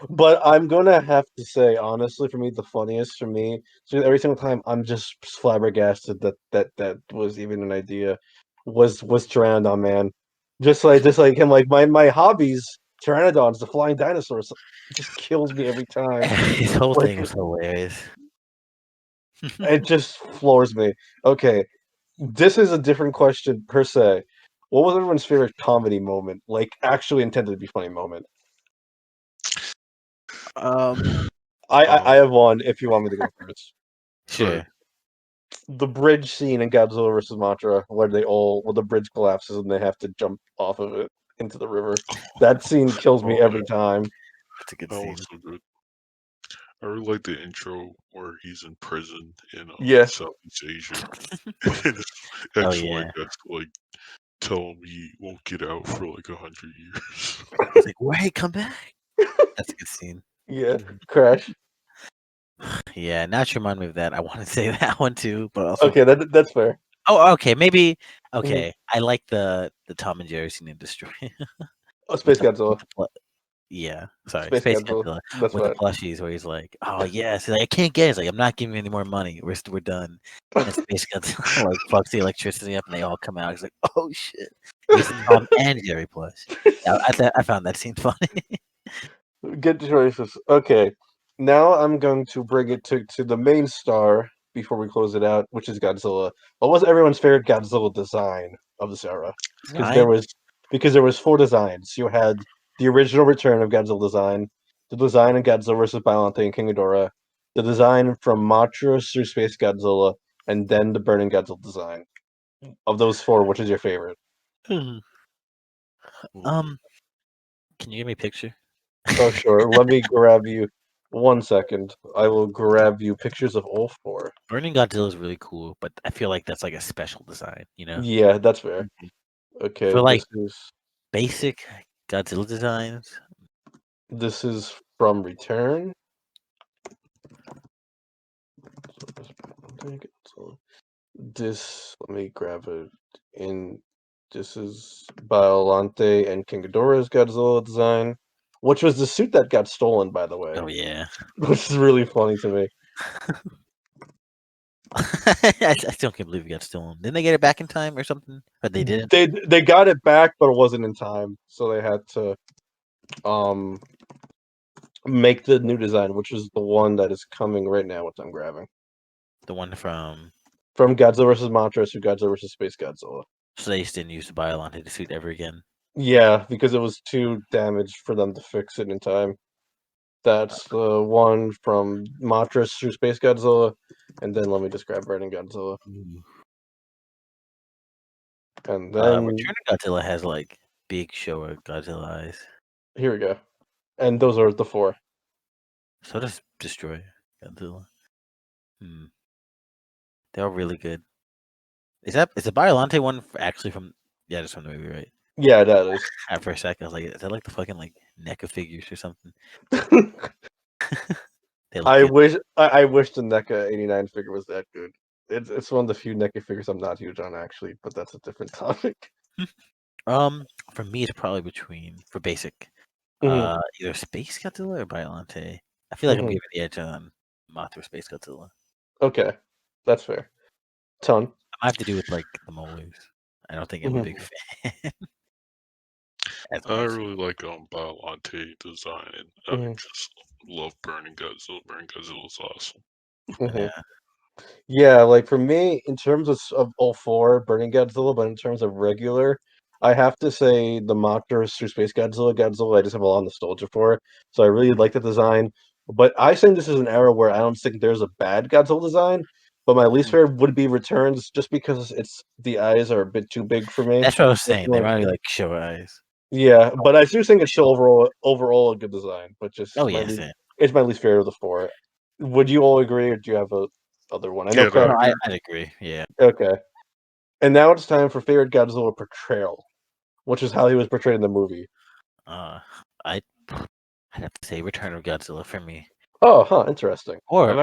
But I'm gonna have to say, honestly, for me, the funniest for me, so every single time I'm just flabbergasted that was even an idea, was Pteranodon Man. Just like him, like my hobbies, Pteranodons, the flying dinosaurs, just kills me every time. His whole Like thing was hilarious. it just floors me. Okay, this is a different question per se. What was everyone's favorite comedy moment? Like actually intended to be funny moment? um, I Um, have one if you want me to go first. but sure. The bridge scene in Godzilla versus Mothra, where the bridge collapses and they have to jump off of it into the river. That scene kills me oh, every time. That's a good that was scene. so good. I really like the intro where he's in prison in Yeah. Southeast Asia, and his Oh ex-wife yeah. has to like tell him he won't get out for like 100 years. He's like, wait, come back. That's a good scene. Yeah. Mhm. Crash. Yeah, now you remind me of that. I want to say that one too, but also Okay, that's fair. oh, okay, maybe Mhm. okay. I like the Tom and Jerry scene in Destroy Oh, with Space the Godzilla. yeah, sorry, Space Space Godzilla. Godzilla That's with the fine. plushies where he's like, "Oh yes," he's like, "I can't get it." He's like, "I'm not giving you any more money. We're done." And Space Godzilla like fucks the electricity up, and they all come out. He's like, "Oh shit!" He gets the Tom and Jerry plush. Yeah, I found that scene funny. Good choices. Okay. Now I'm going to bring it to the main star before we close it out, which is Godzilla. What was everyone's favorite Godzilla design of this era? Because there Design. was because there was four designs. You had the original Return of Godzilla design, the design in Godzilla vs. Biollante and King Ghidorah, the design from Monstrous through Space Godzilla, and then the Burning Godzilla design. Of those four, which is your favorite? Mhm. Um, can you give me a picture? Oh, sure. Let me grab you 1 second. I will grab you pictures of all four. Burning Godzilla is really cool, but I feel like that's like a special design, you know? Yeah, that's fair. Okay, For like this basic Godzilla designs, is from Return. This, let me grab it in. This is Biollante and King Ghidorah's Godzilla design, which was the suit that got stolen, by the way, oh yeah. which is really funny to me. I still can't believe it got stolen. Didn't they get it back in time or something? But they didn't. They got it back, but it wasn't in time, so they had to um make the new design, which is the one that is coming right now, which I'm grabbing The one from from Godzilla vs. Monstrous to Godzilla vs. Space Godzilla. so they just didn't use the Biollante suit ever again. Yeah, because it was too damaged for them to fix it in time. That's the one from Monstrous through Space Godzilla, and then let me just grab Burning Godzilla, and then Return of Godzilla has like big Showa Godzilla eyes. here we go, and those are the four. So does Destroyah Godzilla. They're all really good. Is the Biollante one actually from? Yeah, it's from the movie, right? Yeah, that is. For a second, I was like, is that like the fucking like NECA figures or something? They look I good. wish I wish the NECA '89 figure was that good. It's one of the few NECA figures I'm not huge on actually, but that's a different topic. For me, it's probably between for basic, Mhm, either Space Godzilla or Biollante. I feel like I'm mhm. giving the edge on Mothra Space Godzilla. Okay, that's fair. Ton. It might have to do with like the molars. I don't think I'm a Mhm, big fan as I much. really like Biollante design, and I mhm, just love Burning Godzilla. Burning Godzilla is awesome. mhm. Yeah. Yeah, like for me, in terms of all four, Burning Godzilla, but in terms of regular, I have to say the Monsters through Space Godzilla, I just have a lot of nostalgia for. So I really like the design. But I think this is an era where I don't think there's a bad Godzilla design. But my least Mm. favorite would be Returns, just because the eyes are a bit too big for me. That's what I was It's saying. They like, remind me like Showa eyes. yeah, but I do think it's still overall a good design. But Oh just yeah, same. it's my least favorite of the four. Would you all agree, or do you have a other one? I know Yeah, Crash. No, I agree. I'd agree. Yeah. Okay. And now it's time for favorite Godzilla portrayal, which is how he was portrayed in the movie. Uh, I I'd have to say Return of Godzilla for me. Oh, huh, interesting. Or And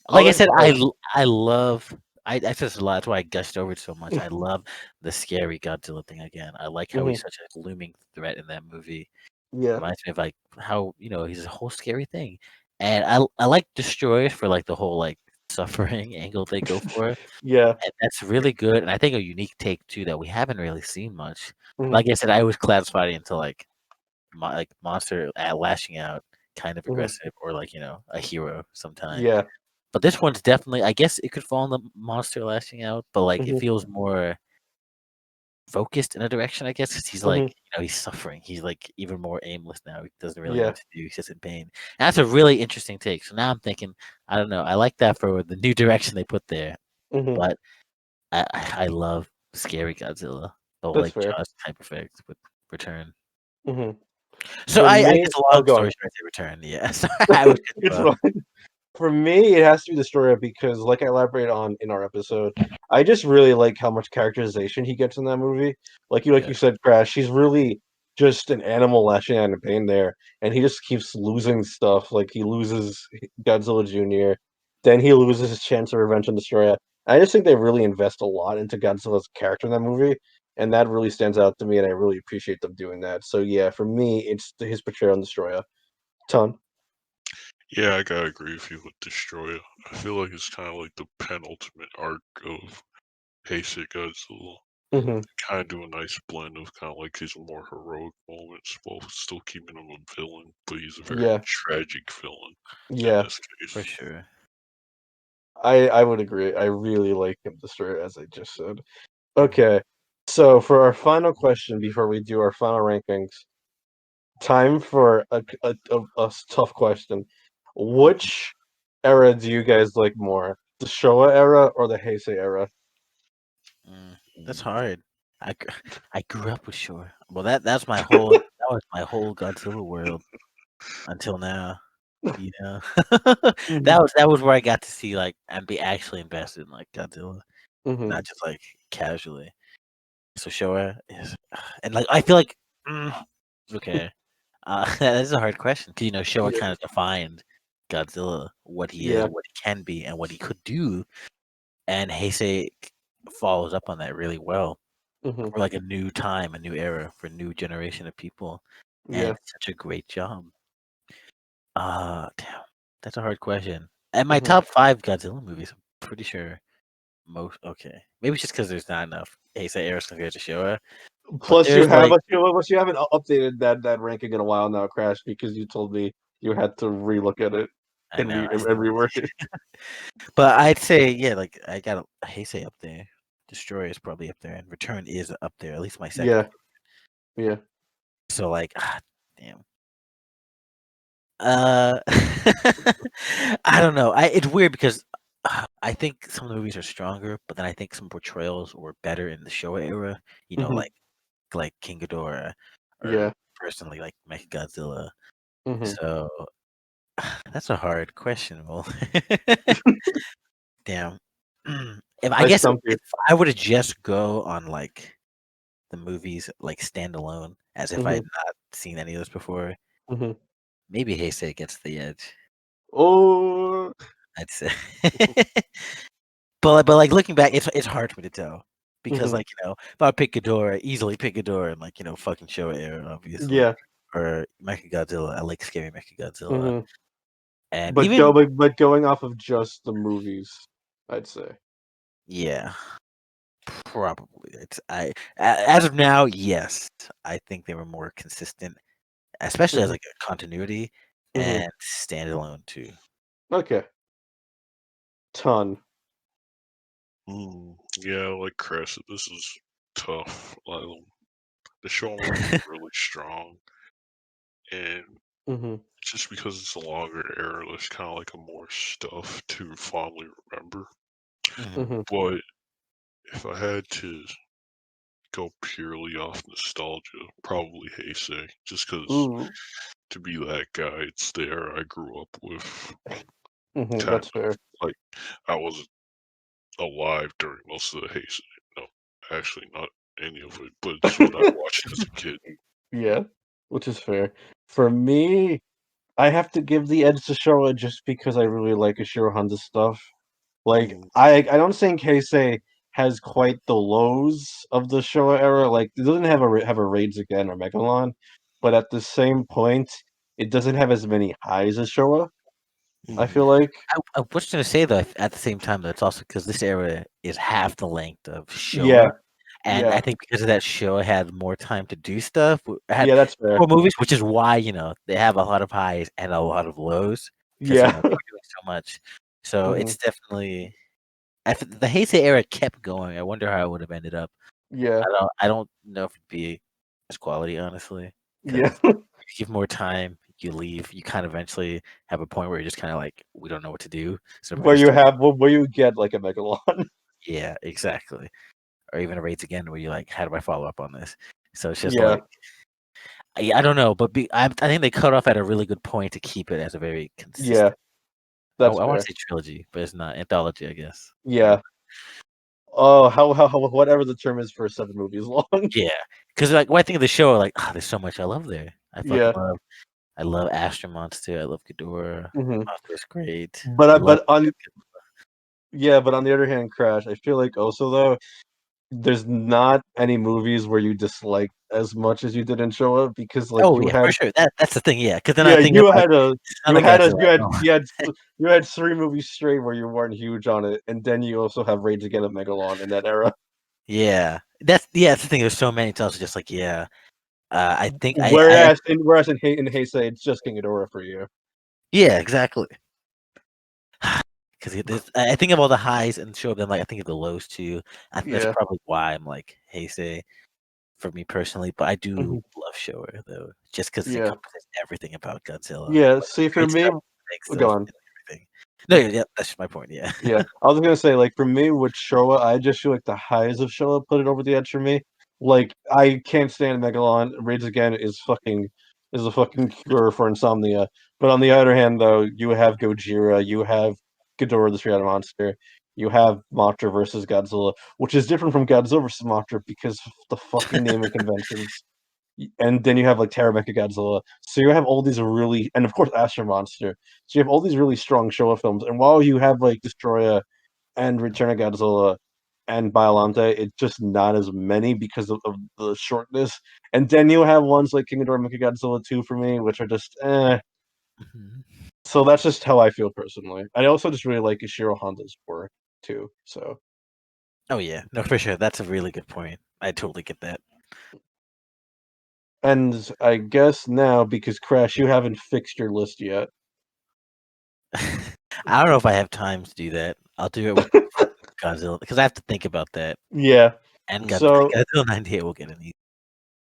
like I think said, I I love I said this a lot. That's why I gushed over it so much. I love the scary Godzilla thing again. I like how mhm, he's such a looming threat in that movie. yeah, Reminds me of like how he's a whole scary thing, and I like Destroyers for like the whole like suffering angle they go for. yeah, And that's really good, and I think a unique take too that we haven't really seen much. mhm, Like I said, I always classified it into like like monster lashing out, kind of mhm, aggressive, or like a hero sometimes. yeah, But this one's definitely, I guess it could fall in the monster lashing out, but like it mhm, feels more focused in a direction, I guess, because he's like, mhm, he's suffering. He's like even more aimless now. He doesn't really know yeah, what to do. He's just in pain. And that's a really interesting take. So now I'm thinking, I don't know. I like that for the new direction they put there, mhm. but I love scary Godzilla. The whole That's like fair. Jaws type effect with Return. Mhm. So For I me, guess a lot oh, of the go on. stories right there Return. Yeah. So I was cut you It's off. fine. For me, it has to be Destroyer because, like I elaborated on in our episode, I just really like how much characterization he gets in that movie. Like Yeah. you said, Crash, he's really just an animal lashing out in pain there, and he just keeps losing stuff. Like he loses Godzilla Jr., then he loses his chance of revenge on Destroyer. I just think they really invest a lot into Godzilla's character in that movie, and that really stands out to me, and I really appreciate them doing that. So yeah, for me, it's his portrayal on Destroyer. Ton. Yeah, I gotta agree with you with Destroyer. I feel like it's kind of like the penultimate arc of Heisei Godzilla. Hmm. Kind of do a nice blend of kind of like his more heroic moments while still keeping him a villain, but he's a very Yeah, tragic villain in yeah. this For case. sure. I would agree. I really like him Destroyer, as I just said. Mhm. Okay, so for our final question before we do our final rankings, time for a tough question. Which era do you guys like more? The Showa era or the Heisei era? That's hard. I grew up with Shore. Well, that was my whole Godzilla world until now. You know, Hmm. that was where I got to see like and be actually invested in like Godzilla, Hmm. not just like casually. So Showa is, and like I feel like okay, that's a hard question because Showa Yeah. kind of defined Godzilla, what he is, Yeah. what he can be, and what he could do, and Heisei follows up on that really well Hmm. for like a new time, a new era, for a new generation of people, and Yeah. such a great job. Damn, that's a hard question. And my Hmm. top 5 Godzilla movies, I'm pretty sure most okay. Maybe it's just because there's not enough Heisei eras compared to Showa, but Plus, there's like you haven't updated that ranking in a while now, Crash, because you told me you had to relook at it I know, I and still rework it. but I'd say yeah, like I got a Heisei up there. Destroyer is probably up there, and Return is up there. At least my second. Yeah. Yeah. So like, damn. Uh, I don't know. It's weird because I think some of the movies are stronger, but then I think some portrayals were better in the Showa era. Hmm. Like King Ghidorah, or Yeah. personally like Mechagodzilla. Hmm. So that's a hard question. Well, damn. If I I guess stumped you. if I were to just go on like the movies like standalone, as if I Hmm. had not seen any of this before, Hmm. maybe Heisei gets the edge. Oh. I'd say. But like looking back, it's hard for me to tell because Hmm. like if I pick Ghidorah, easily pick Ghidorah and like fucking Showa era, obviously, Yeah. or Mechagodzilla. I like scary Mechagodzilla, Hmm. and even But going off of just the movies, I'd say. yeah, probably as of now, yes, I think they were more consistent, especially as Hmm. like a continuity Hmm. and standalone too. Okay. Ton. Yeah, like Chris, this is tough. The show movies are really strong, and Hmm. just because it's a longer era, there's kind of like a more stuff to fondly remember. Hmm. Hmm. But if I had to go purely off nostalgia, probably Heisei, just because Ooh. to be that guy, it's the era I grew up with. Hmm. Kind That's of fair. like I wasn't alive during most of the Heisei. No, actually, not any of it, but it's what I watched as a kid. Yeah. Which is fair. For me, I have to give the edge to Showa just because I really like Ishiro Honda's stuff. Like Mm, I don't think Heisei has quite the lows of the Showa era. Like it doesn't have a Raids Again or Megalon, but at the same point, it doesn't have as many highs as Showa. I mm, feel like. I was gonna say though, at the same time, though, it's also because this era is half the length of Yeah. Showa. And I Yeah. think because of that show, I had more time to do stuff. I had Yeah. That's fair. more movies, which is why they have a lot of highs and a lot of lows because Yeah. they were doing so much. So Hmm. it's definitely the Heisei era kept going. I wonder how it would have ended up. Yeah. I don't know if it'd be as quality, honestly, because Yeah. if you give more time, you leave. You kind of eventually have a point where you're just kind of like, we don't know what to do. So we're Where just you start. have where you get like a Megalon. Yeah, exactly. Or even a Raids Again, where you're like, how do I follow up on this? So it's just Yeah. like I don't know, but I think they cut off at a really good point to keep it as a very Yeah. consistent. That's I want fair. to say trilogy, but it's not anthology, I guess. Yeah. Oh, whatever the term is for 7 movies long. Yeah, because like when I think of the show, like there's so much I love there. Yeah. I love Astro Monster. I love Ghidorah. Hmm. Monster's great. But I I, love. but on Yeah, but on the other hand, Crash, I feel like also though, there's not any movies where you dislike as much as you did in Showa because like Oh you yeah, for had sure. That's the thing. Yeah, because then I yeah, think of like it's not you like had a Godzilla. No. you had 3 movies straight where you weren't huge on it, and then you also have Rage Again of Megalon in that era. Yeah, that's the thing. There's so many. It's also just like yeah. I think I Whereas in Heisei, it's just King Ghidorah for you. yeah exactly. Because I think of all the highs and show them like I think of the lows too. I think that's Yeah. probably why I'm like Heisei for me personally. But I do Hmm. love love Showa though, just because it Yeah. encompasses everything about Godzilla. Yeah, Like, see, for great me, stuff, big stuff, go on. and everything. No, yeah, that's just my point. Yeah. Yeah, I was gonna say, like, for me with Showa, I just feel like the highs of Showa put it over the edge for me. Like, I can't stand Megalon. Rage Again is a fucking cure for insomnia. But on the other hand, though, you have Gojira, you have Ghidorah the Three-Eyed Monster, you have Mothra versus Godzilla, which is different from Godzilla versus Mothra because of the fucking naming conventions. And then you have like Terra Mecha Godzilla. So you have all these really, and of course Astro Monster. So you have all these really strong Showa films. And while you have like Destroya and Return of Godzilla and Biollante, it's just not as many because of the shortness. And then you have ones like King Ghidorah Mecha Godzilla 2 for me, which are just Mhm. So that's just how I feel personally. I also just really like Ishiro Honda's work too. So Oh yeah, no, for sure. That's a really good point. I totally get that. and I guess now because Crash, you haven't fixed your list yet. I don't know if I have time to do that. I'll do it with Godzilla because I have to think about that. Yeah. And So Godzilla 98 will get an easy.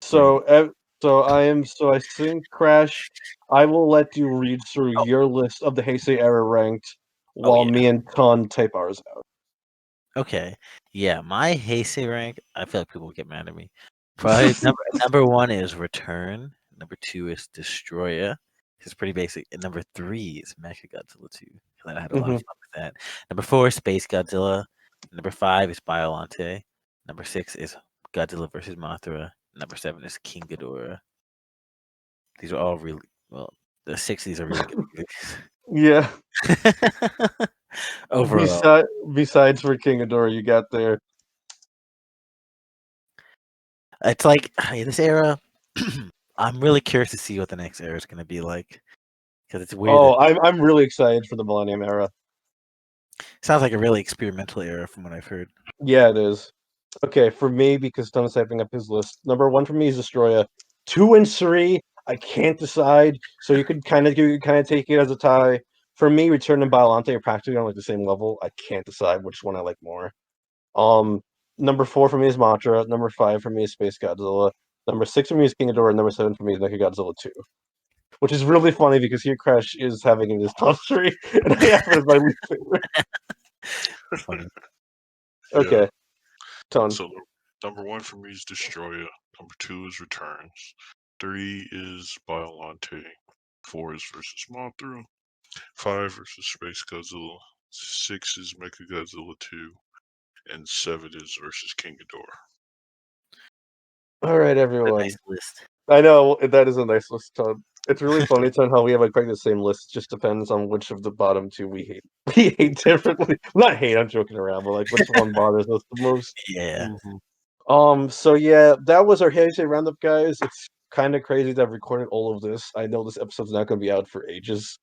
So, so I think Crash. I will let you read through Oh, your list of the Heisei era ranked, oh while yeah. me and Ton type ours out. Okay. Yeah, my Heisei rank. I feel like people will get mad at me. Probably number one is Return. Number two is Destroya. It's pretty basic. And number three is Mechagodzilla 2. 'Cause I had a lot of Mhm. fun with that. Number four is Space Godzilla. Number five is Biollante. Number six is Godzilla versus Mothra. Number seven is King Ghidorah. These are all really well. The six of these are really good Yeah. movies. Overall, Besides for King Ghidorah, you got there. it's like this era. I'm really curious to see what the next era is going to be like because it's weird that Oh, I'm really excited for the Millennium era. sounds like a really experimental era from what I've heard. Yeah, it is. Okay, for me, because Ton is typing up his list. Number one for me is Destroya. 2 and 3, I can't decide. So you could kind of take it as a tie. For me, Return and Biollante are practically on like the same level. I can't decide which one I like more. Um, number 4 for me is Mothra. Number 5 for me is Space Godzilla. Number 6 for me is King Ghidorah. And number 7 for me is Mechagodzilla 2. Which is really funny because here Crash is having in his top 3, and I have it as my least favorite. Funny. Yeah. Okay, Ton. So number one for me is Destroya. Number two is Returns. Three is Biollante. Four is versus Mothra. Five versus Space Godzilla. Six is Mechagodzilla 2. And seven is versus King Ghidorah. All right, A everyone. nice list. I know that is a nice list, Ton. It's really funny, Ton, how we have like the same list. Just depends on which of the bottom two we hate. We hate differently. Not hate. I'm joking around, but like which one bothers us the most. Yeah. So yeah, that was our Heisei roundup, guys. It's kind of crazy that I've recorded all of this. I know this episode's not going to be out for ages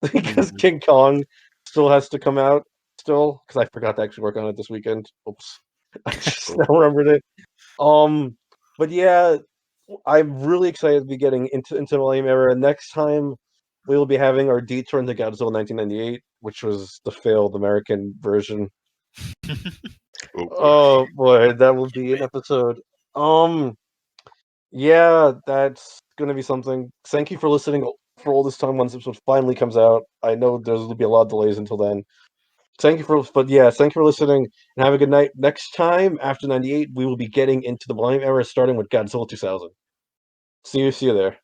because Mhm. King Kong still has to come out. Still, because I forgot to actually work on it this weekend. Oops, I just now remembered it. But yeah, I'm really excited to be getting into Millennium Era. Next time, we will be having our detour into Godzilla 1998, which was the failed American version. Oh boy. Oh boy, that will be an episode. Yeah, that's gonna be something. Thank you for listening for all this time when this episode finally comes out. I know there's gonna be a lot of delays until then. Thank you for listening and have a good night. Next time after 98, we will be getting into the Millennium Era starting with Godzilla 2000. See you there.